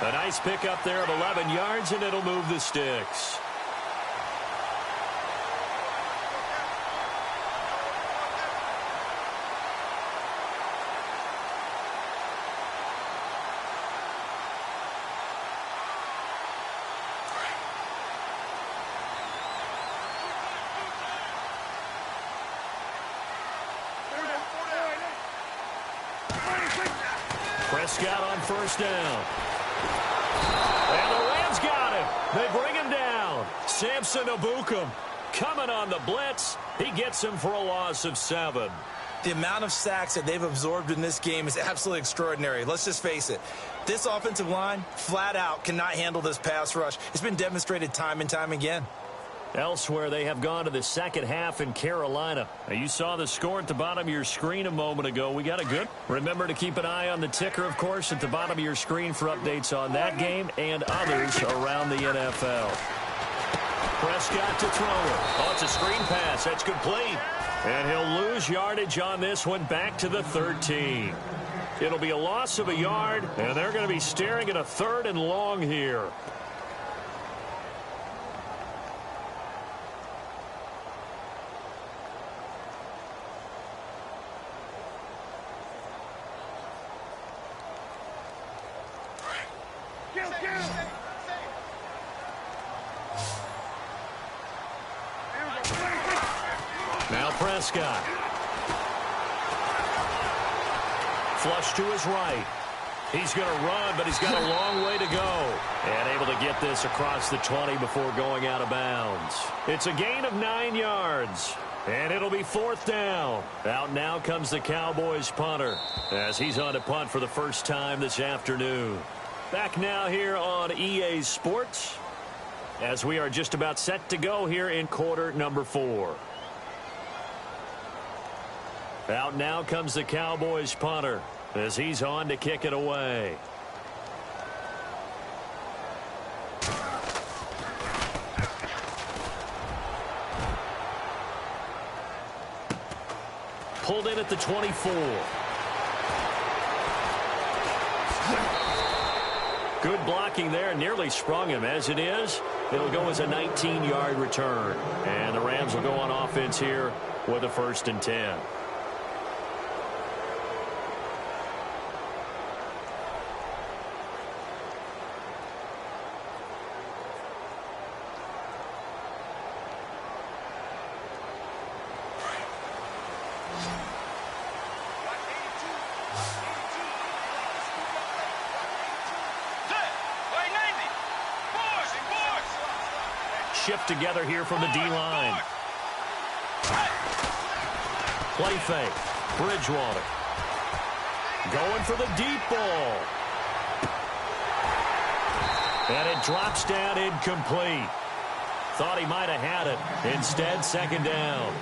A nice pickup there of 11 yards, and it'll move the sticks. Prescott on first down. And the Rams got him. They bring him down. Samson Ebukam coming on the blitz. He gets him for a loss of 7. The amount of sacks that they've absorbed in this game is absolutely extraordinary. Let's just face it. This offensive line, flat out, cannot handle this pass rush. It's been demonstrated time and time again. Elsewhere, they have gone to the second half in Carolina. Now, you saw the score at the bottom of your screen a moment ago. We got a good. Remember to keep an eye on the ticker, of course, at the bottom of your screen for updates on that game and others around the NFL. Prescott to throw it. Oh, it's a screen pass. That's complete. And he'll lose yardage on this one back to the 13. It'll be a loss of a yard, and they're going to be staring at a 3rd and long here. Now Prescott. Flush to his right. He's going to run, but he's got a long way to go. And able to get this across the 20 before going out of bounds. It's a gain of 9 yards. And it'll be 4th down. Out now comes the Cowboys punter as he's on to punt for the first time this afternoon. Back now here on EA Sports as we are just about set to go here in quarter number 4. Out now comes the Cowboys punter as he's on to kick it away. Pulled in at the 24. Good blocking there. Nearly sprung him. As it is, it'll go as a 19-yard return. And the Rams will go on offense here with a 1st and 10. Shift together here from the D-line. Play fake. Bridgewater. Going for the deep ball. And it drops down incomplete. Thought he might have had it. Instead, 2nd down.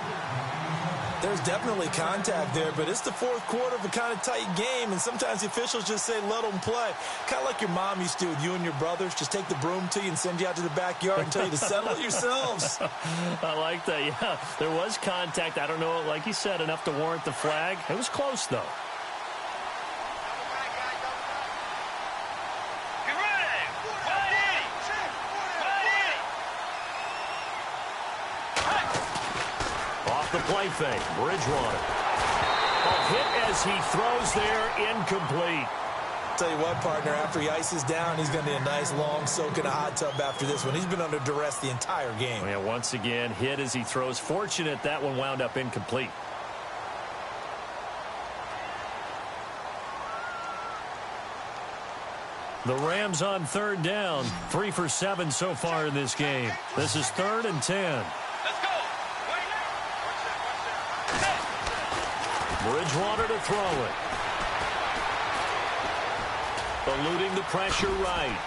There's definitely contact there, but it's the 4th quarter of a kind of tight game, and sometimes the officials just say, let them play. Kind of like your mom used to do with you and your brothers. Just take the broom to you and send you out to the backyard and tell you to settle it yourselves. I like that, yeah. There was contact. I don't know, like you said, enough to warrant the flag. It was close, though. The play fake. Bridgewater. Hit as he throws there. Incomplete. Tell you what, partner, after he ices down, he's going to need a nice long soak in a hot tub after this one. He's been under duress the entire game. Yeah, once again, hit as he throws. Fortunate that one wound up incomplete. The Rams on 3rd down. 3 for 7 so far in this game. This is 3rd and 10. Bridgewater to throw it. Eluding the pressure right.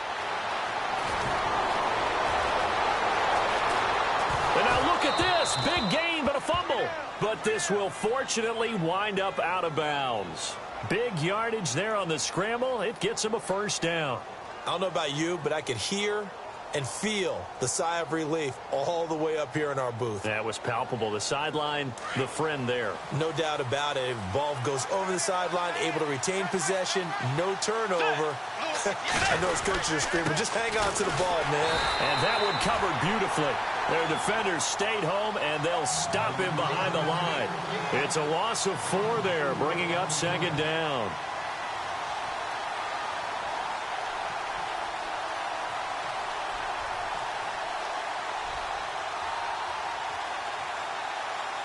And now look at this. Big gain, but a fumble. But this will fortunately wind up out of bounds. Big yardage there on the scramble. It gets him a 1st down. I don't know about you, but I could hear and feel the sigh of relief all the way up here in our booth. That was palpable. The sideline, the friend there. No doubt about it. Ball goes over the sideline, able to retain possession, no turnover. I know his coaches are screaming, just hang on to the ball, man. And that one covered beautifully. Their defenders stayed home, and they'll stop him behind the line. It's a loss of 4 there, bringing up 2nd down.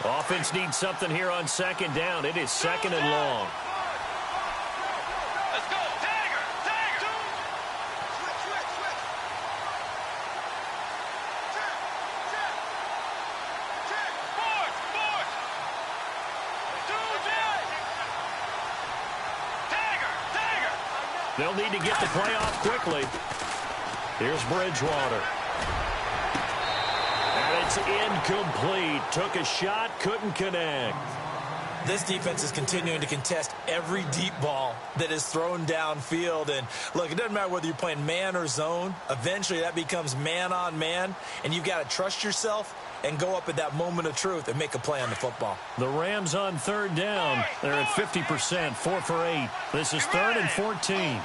Offense needs something here on 2nd down. It is 2nd and long. Let's go. Tiger. Tiger. Check. Sports. Sports. 2 down. They'll need to get the play off quickly. Here's Bridgewater. And it's incomplete. Took a shot, couldn't connect. This defense is continuing to contest every deep ball that is thrown downfield. And, look, it doesn't matter whether you're playing man or zone. Eventually, that becomes man-on-man, and you've got to trust yourself and go up at that moment of truth and make a play on the football. The Rams on third down. They're at 50%, 4 for 8. This is 3rd and 14.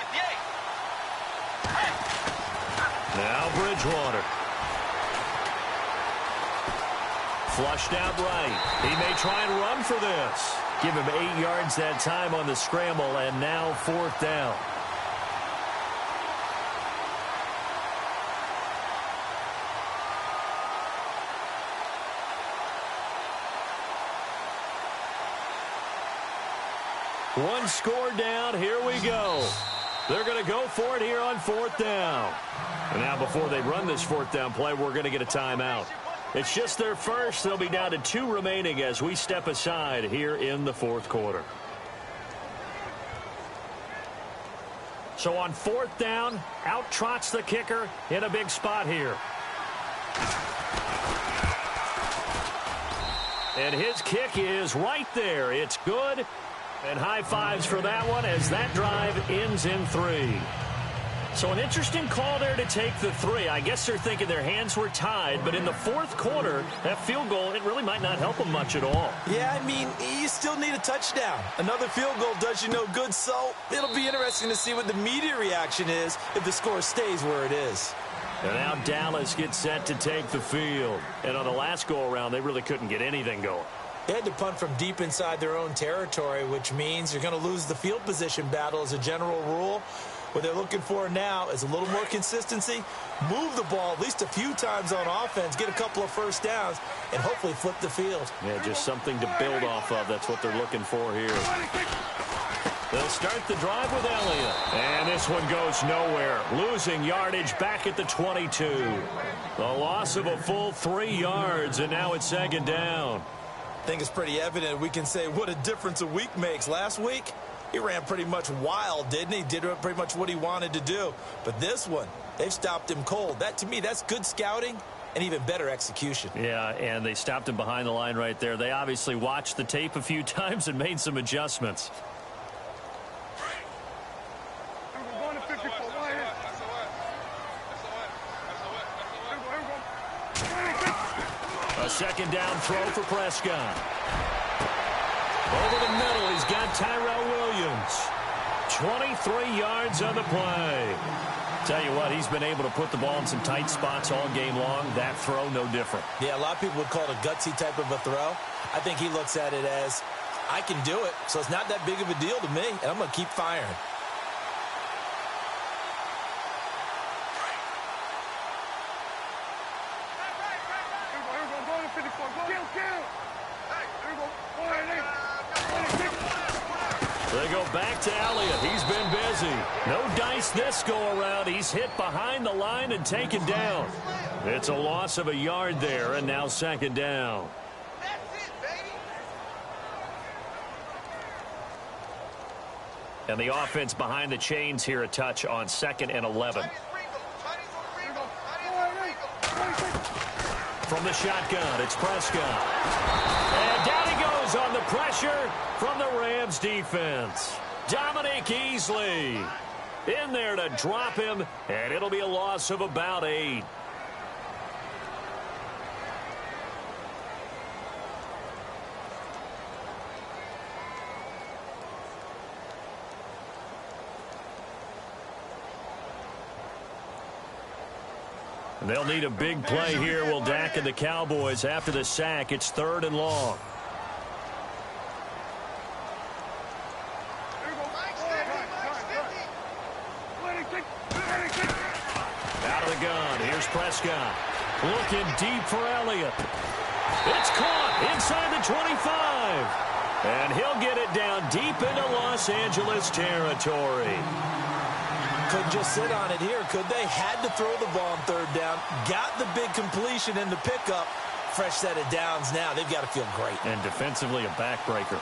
Now Bridgewater. Flushed out right. He may try and run for this. Give him 8 yards that time on the scramble, and now 4th down. One score down. Here we go. They're going to go for it here on 4th down. And now before they run this 4th down play, we're going to get a timeout. It's just their first. They'll be down to 2 remaining as we step aside here in the 4th quarter. So on 4th down, out trots the kicker in a big spot here. And his kick is right there. It's good. And high fives for that one as that drive ends in 3. So an interesting call there to take the 3. I guess they're thinking their hands were tied, but in the 4th quarter, that field goal, it really might not help them much at all. Yeah, I mean, you still need a touchdown. Another field goal does you no good, so it'll be interesting to see what the media reaction is if the score stays where it is. And now Dallas gets set to take the field. And on the last go-around, they really couldn't get anything going. They had to punt from deep inside their own territory, which means you're going to lose the field position battle as a general rule. What they're looking for now is a little more consistency, move the ball at least a few times on offense, get a couple of first downs, and hopefully flip the field. Yeah, just something to build off of. That's what they're looking for here. They'll start the drive with Elliott. And this one goes nowhere. Losing yardage back at the 22. The loss of a full 3 yards, and now it's 2nd down. I think it's pretty evident. We can say what a difference a week makes. Last week, he ran pretty much wild, didn't he? Did pretty much what he wanted to do. But this one, they've stopped him cold. That, to me, that's good scouting and even better execution. Yeah, and they stopped him behind the line right there. They obviously watched the tape a few times and made some adjustments. A 2nd down throw for Prescott. Over the middle, he's got Tyrell Williams. 23 yards on the play. Tell you what, he's been able to put the ball in some tight spots all game long. That throw, no different. Yeah, a lot of people would call it a gutsy type of a throw. I think he looks at it as, I can do it, so it's not that big of a deal to me, and I'm going to keep firing. They go back to Elliott. He's been busy. No dice this go-around. He's hit behind the line and taken down. It's a loss of a yard there, and now 2nd down. And the offense behind the chains here a touch on 2nd and 11. From the shotgun, it's Prescott. And down he goes on the pressure from the Rams defense. Dominique Easley in there to drop him, and it'll be a loss of about 8. They'll need a big play here, will Dak and the Cowboys. After the sack, it's 3rd and long. Out of the gun, here's Prescott. Looking deep for Elliott. It's caught inside the 25. And he'll get it down deep into Los Angeles territory. Couldn't just sit on it here, could they? Had to throw the ball on 3rd down. Got the big completion in the pickup. Fresh set of downs now. They've got to feel great. And defensively, a backbreaker.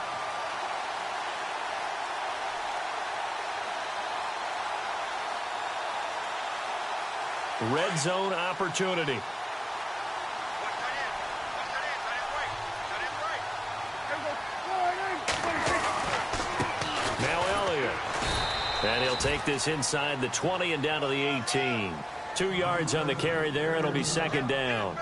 red zone opportunity. Now Elliott. And he'll take this inside the 20 and down to the 18. 2 yards on the carry there, and it'll be second down.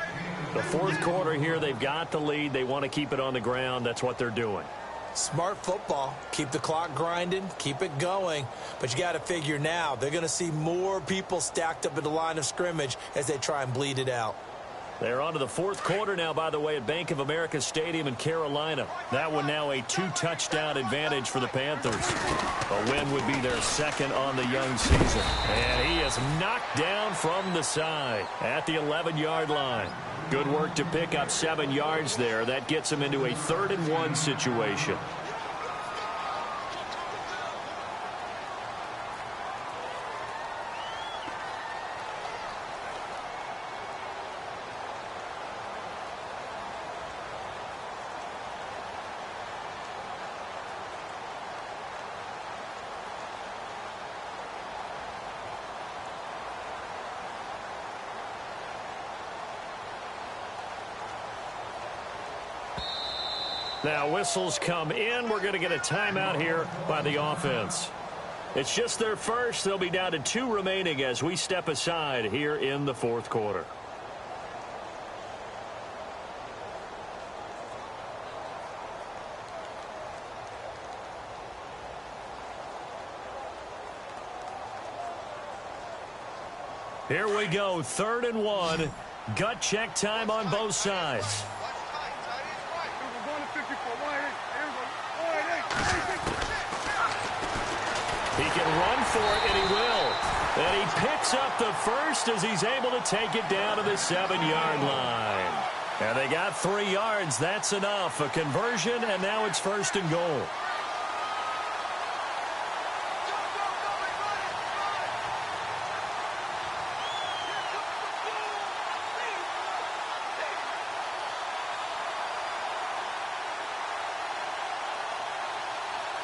The fourth quarter here, they've got the lead. They want to keep it on the ground. That's what they're doing. Smart football. Keep the clock grinding. Keep it going. But you got to figure now, they're going to see more people stacked up at the line of scrimmage as they try and bleed it out. They're on to the fourth quarter now, by the way, at Bank of America Stadium in Carolina. That one now a 2-touchdown advantage for the Panthers. A win would be their second on the young season. And he is knocked down from the side at the 11-yard line. Good work to pick up 7 yards there. That gets him into a 3rd-and-1 situation. Now whistles come in. We're going to get a timeout here by the offense. It's just their first. They'll be down to 2 remaining as we step aside here in the fourth quarter. Here we go, 3rd-and-1. Gut check time on both sides. He can run for it, and he will. And he picks up the first as he's able to take it down to the 7-yard line. And they got 3 yards. That's enough. A conversion, and now it's 1st and goal.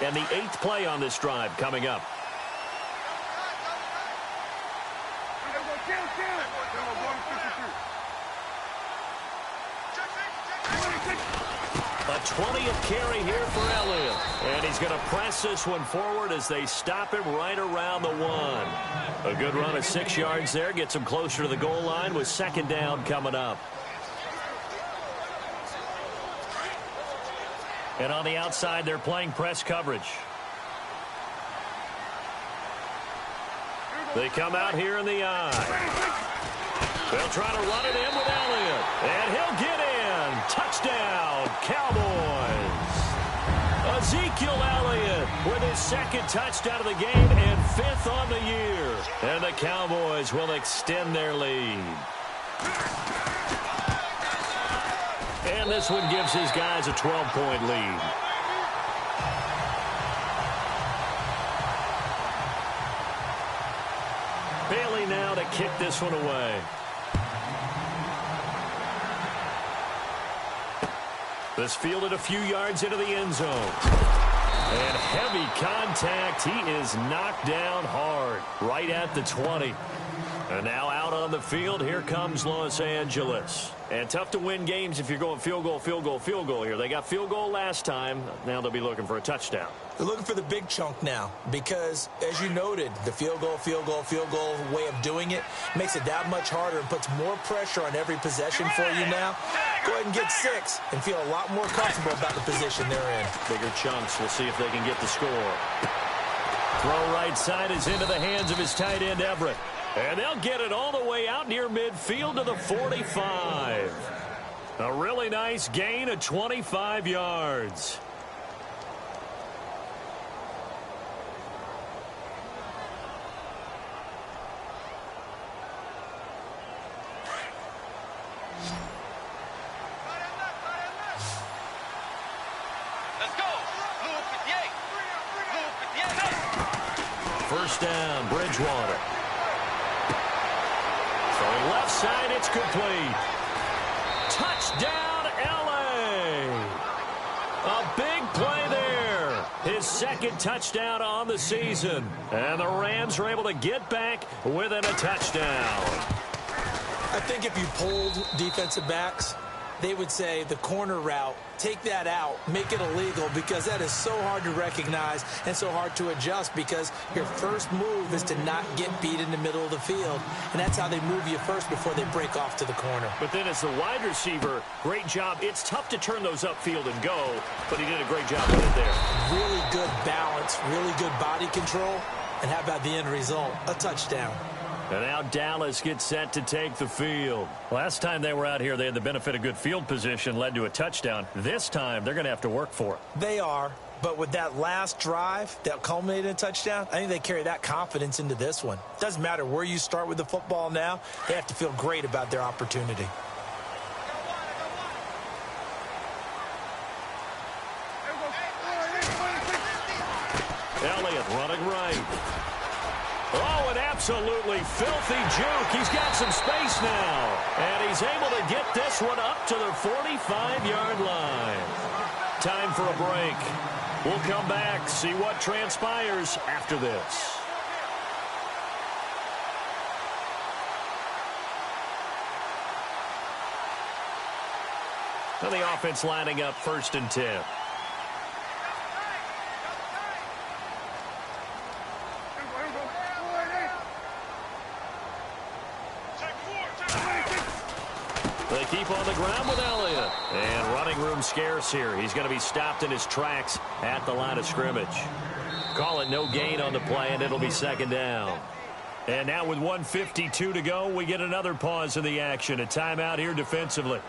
And the 8th play on this drive coming up. A 20th carry here for Elliott. And he's going to press this one forward as they stop him right around the 1. A good run of 6 yards there. Gets him closer to the goal line with 2nd down coming up. And on the outside, they're playing press coverage. They come out here in the eye. They'll try to run it in with Elliott. And he'll get in. Touchdown, Cowboys. Ezekiel Elliott with his 2nd touchdown of the game and 5th on the year. And the Cowboys will extend their lead. And this one gives his guys a 12-point lead. Bailey now to kick this one away. This fielded a few yards into the end zone. And heavy contact. He is knocked down hard right at the 20. And now out on the field, here comes Los Angeles. And tough to win games if you're going field goal, field goal, field goal here. They got field goal last time. Now they'll be looking for a touchdown. They're looking for the big chunk now because, as you noted, the field goal way of doing it makes it that much harder and puts more pressure on every possession for you now. Go ahead and get 6 and feel a lot more comfortable about the position they're in. Bigger chunks. We'll see if they can get the score. Throw right side is into the hands of his tight end, Everett. And they'll get it all the way out near midfield to the 45. A really nice gain of 25 yards. Let's go. First down, Bridgewater. From left side, it's complete. Touchdown, L.A. A big play there. his second touchdown on the season. And the Rams are able to get back within a touchdown. I think if you polled defensive backs, they would say the corner route, take that out, make it illegal, because that is so hard to recognize and so hard to adjust, because your first move is to not get beat in the middle of the field, and that's how they move you first before they break off to the corner. But then as the wide receiver, great job. It's tough to turn those upfield and go, but he did a great job with it there. Really good balance, really good body control, and how about the end result? A touchdown. And now Dallas gets set to take the field. Last time they were out here, they had the benefit of good field position, led to a touchdown. This time, they're going to have to work for it. They are, but with that last drive that culminated in a touchdown, I think they carry that confidence into this one. Doesn't matter where you start with the football now, they have to feel great about their opportunity. Elliott running right. Oh, an absolutely filthy juke. He's got some space now. And he's able to get this one up to the 45-yard line. Time for a break. We'll come back, see what transpires after this. And the offense lining up 1st and 10. They keep on the ground with Elliott. And running room scarce here. He's going to be stopped in his tracks at the line of scrimmage. Call it no gain on the play, and it'll be 2nd down. And now with 1:52 to go, we get another pause in the action. A timeout here defensively.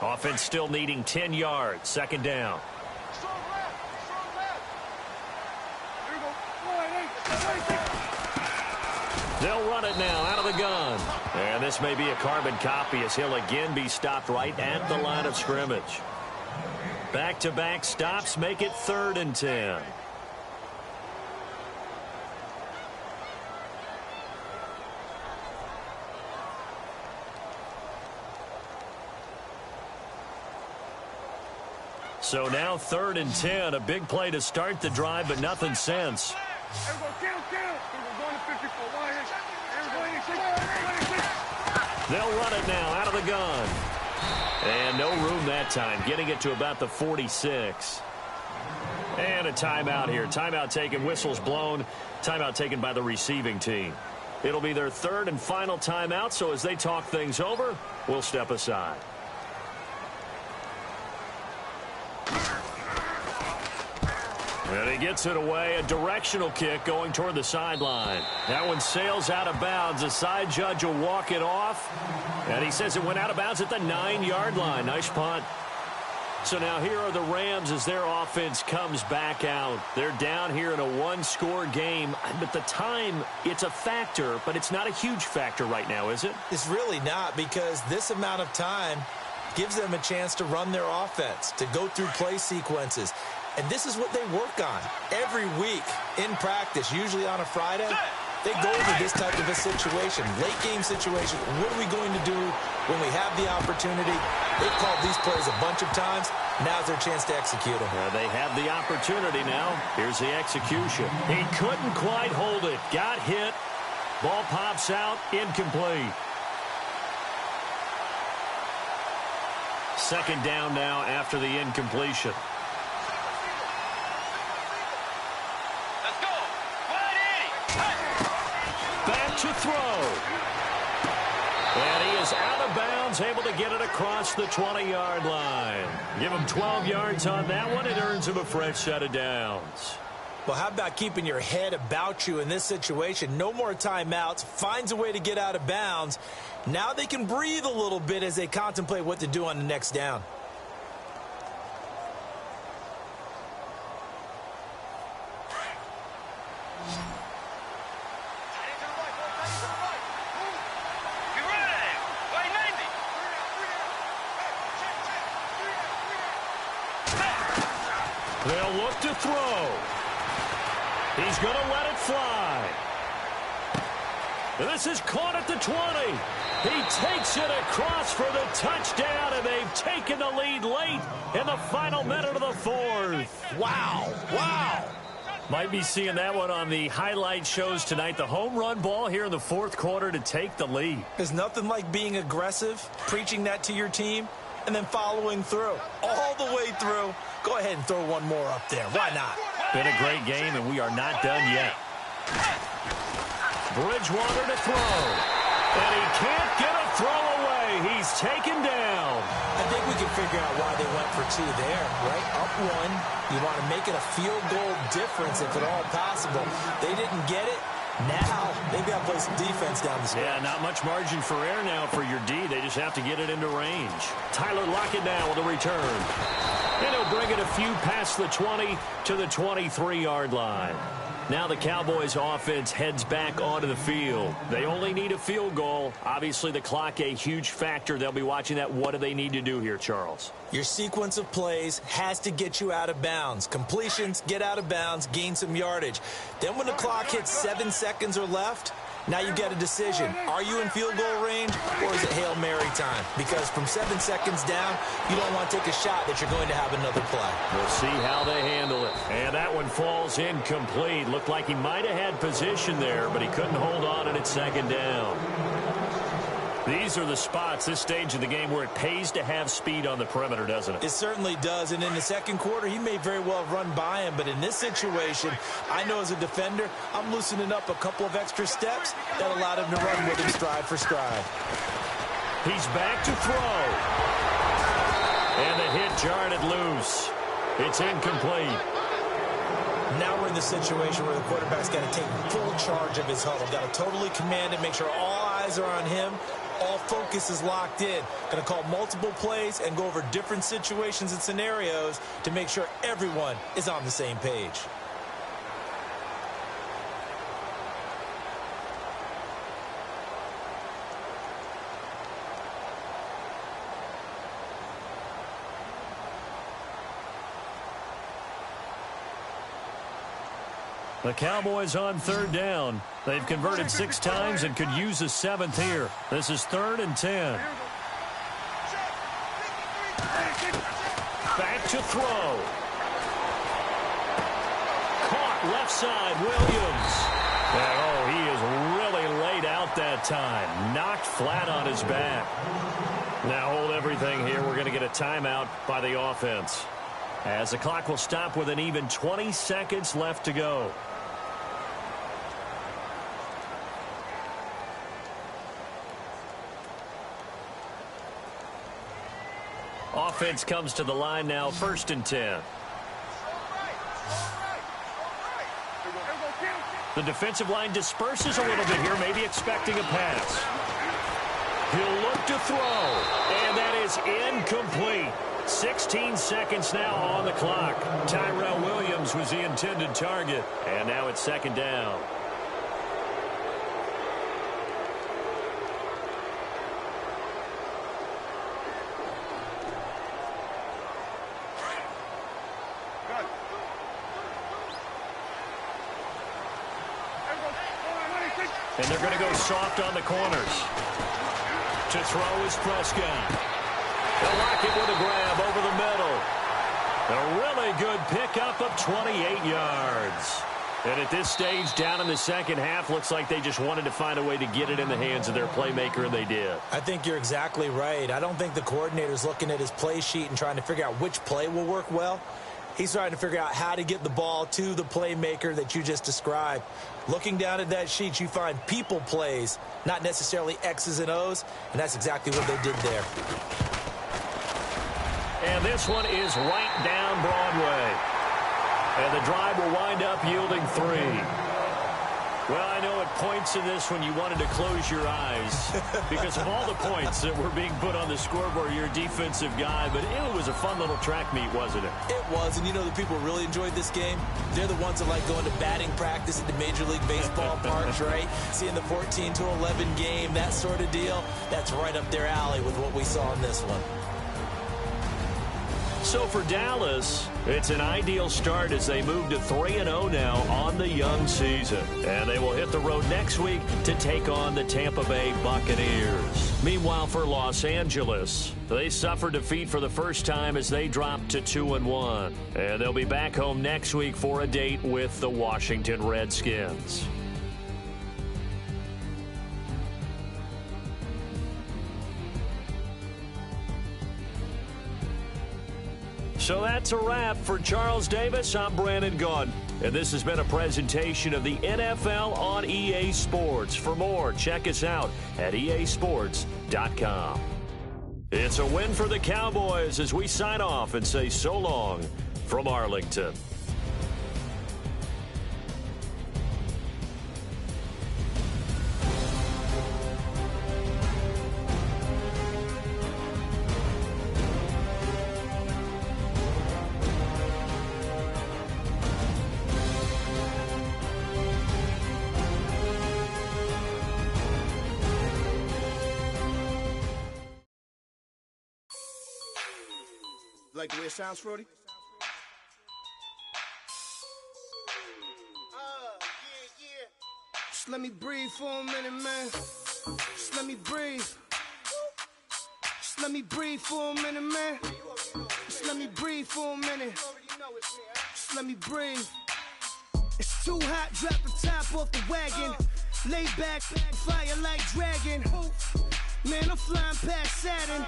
Offense still needing 10 yards. 2nd down. They'll run it now out of the gun. And this may be a carbon copy as he'll again be stopped right at the line of scrimmage. Back-to-back stops make it 3rd and 10. So now 3rd and 10, a big play to start the drive, but nothing since. They'll run it now out of the gun. And no room that time, getting it to about the 46. And a timeout here. Timeout taken, whistles blown. Timeout taken by the receiving team. It'll be their 3rd and final timeout, so as they talk things over, we'll step aside. And he gets it away, a directional kick going toward the sideline. That one sails out of bounds. The side judge will walk it off. And he says it went out of bounds at the 9-yard line. Nice punt. So now here are the Rams as their offense comes back out. They're down here in a 1-score game. But the time, it's a factor, but it's not a huge factor right now, is it? It's really not, because this amount of time gives them a chance to run their offense, to go through play sequences. And this is what they work on every week in practice, usually on a Friday. They go over this type of a situation, late game situation. What are we going to do when we have the opportunity? They've called these plays a bunch of times. Now's their chance to execute them. They have the opportunity now. Here's the execution. He couldn't quite hold it. Got hit. Ball pops out. Incomplete. 2nd down now after the incompletion. Back to throw. And he is out of bounds, able to get it across the 20-yard line. Give him 12 yards on that one. It earns him a fresh set of downs. Well, how about keeping your head about you in this situation? No more timeouts. Finds a way to get out of bounds. Now they can breathe a little bit as they contemplate what to do on the next down. They'll look to throw. He's going to let it fly. This is caught at the 20. He takes it across for the touchdown, and they've taken the lead late in the final minute of the fourth. Wow. Wow. Might be seeing that one on the highlight shows tonight. The home run ball here in the fourth quarter to take the lead. There's nothing like being aggressive, preaching that to your team, and then following through. All the way through. Go ahead and throw one more up there. Why not? Been a great game, and we are not done yet. Bridgewater to throw. And he can't get a throw away. He's taken down. I think we can figure out why they went for two there, right? Up one. You want to make it a field goal difference if at all possible. They didn't get it. Now they've got to play some defense down the stretch. Yeah, not much margin for error now for your D. They just have to get it into range. Tyler Lockett now with a return. And he'll bring it a few past the 20 to the 23-yard line. Now the Cowboys offense heads back onto the field. They only need a field goal. Obviously the clock a huge factor. They'll be watching that. What do they need to do here, Charles? Your sequence of plays has to get you out of bounds. Completions, get out of bounds, gain some yardage. Then when the clock hits 7 seconds or left, now you get a decision. Are you in field goal range or is it Hail Mary time? Because from 7 seconds down, you don't want to take a shot that you're going to have another play. We'll see how they handle it. And that one falls incomplete. Looked like he might have had position there, but he couldn't hold on and it's second down. These are the spots, this stage of the game, where it pays to have speed on the perimeter, doesn't it? It certainly does, and in the second quarter, he may very well have run by him, but in this situation, I know as a defender, I'm loosening up a couple of extra steps that allowed him to run with him stride for stride. He's back to throw. And the hit jarred it loose. It's incomplete. Now we're in the situation where the quarterback's got to take full charge of his huddle. Got to totally command it, make sure all eyes are on him. All focus is locked in. Going to call multiple plays and go over different situations and scenarios to make sure everyone is on the same page. The Cowboys on third down. They've converted 6 times and could use a 7th here. This is 3rd and 10. Back to throw. Caught left side, Williams. And oh, he is really laid out that time. Knocked flat on his back. Now hold everything here. We're going to get a timeout by the offense, as the clock will stop with an even 20 seconds left to go. Offense comes to the line now, 1st and 10. The defensive line disperses a little bit here, maybe expecting a pass. He'll look to throw, and that is incomplete. 16 seconds now on the clock. Tyrell Williams was the intended target, and now it's 2nd down. And they're going to go soft on the corners. To throw is Prescott. They'll lock it with a grab over the middle. A really good pickup of 28 yards. And at this stage, down in the second half, looks like they just wanted to find a way to get it in the hands of their playmaker, and they did. I think you're exactly right. I don't think the coordinator's looking at his play sheet and trying to figure out which play will work well. He's trying to figure out how to get the ball to the playmaker that you just described. Looking down at that sheet, you find people plays, not necessarily X's and O's, and that's exactly what they did there. And this one is right down Broadway. And the drive will wind up yielding 3. Well, I know at points in this when you wanted to close your eyes because of all the points that were being put on the scoreboard. You're a defensive guy, but it was a fun little track meet, wasn't it? It was, and you know the people really enjoyed this game? They're the ones that like going to batting practice at the Major League Baseball parks, right? Seeing the 14-11 game, that sort of deal, that's right up their alley with what we saw in this one. So for Dallas, it's an ideal start as they move to 3-0 now on the young season. And they will hit the road next week to take on the Tampa Bay Buccaneers. Meanwhile, for Los Angeles, they suffered defeat for the first time as they dropped to 2-1. And they'll be back home next week for a date with the Washington Redskins. So that's a wrap. For Charles Davis, I'm Brandon Gaudin. And this has been a presentation of the NFL on EA Sports. For more, check us out at easports.com. It's a win for the Cowboys as we sign off and say so long from Arlington. Like the way it sounds, Frody? Yeah. Just let me breathe for a minute, man. Just let me breathe. Just let me breathe for a minute, man. Just let me breathe for a minute. Just let me breathe. It's too hot, drop the top off the wagon. Lay back, fire like dragon. Man, I'm flying past Saturn.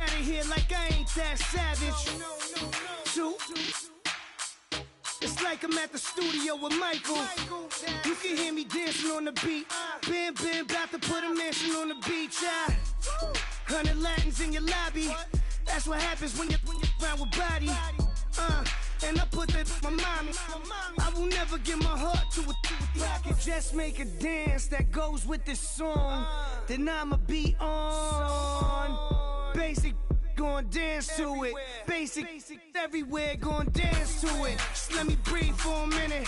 Out of here like I ain't that savage. Two. It's like I'm at the studio with Michael. You can hear me dancing on the beat. Bam, about to put a mansion on the beach. 100 Latins in your lobby. That's what happens when you're around with body. And I put that my mommy. I will never give my heart to it. I can just make a dance that goes with this song. Then I'ma be on. Basic, gon' dance to it. Basic, everywhere, gon' dance to it. Just let me breathe for a minute.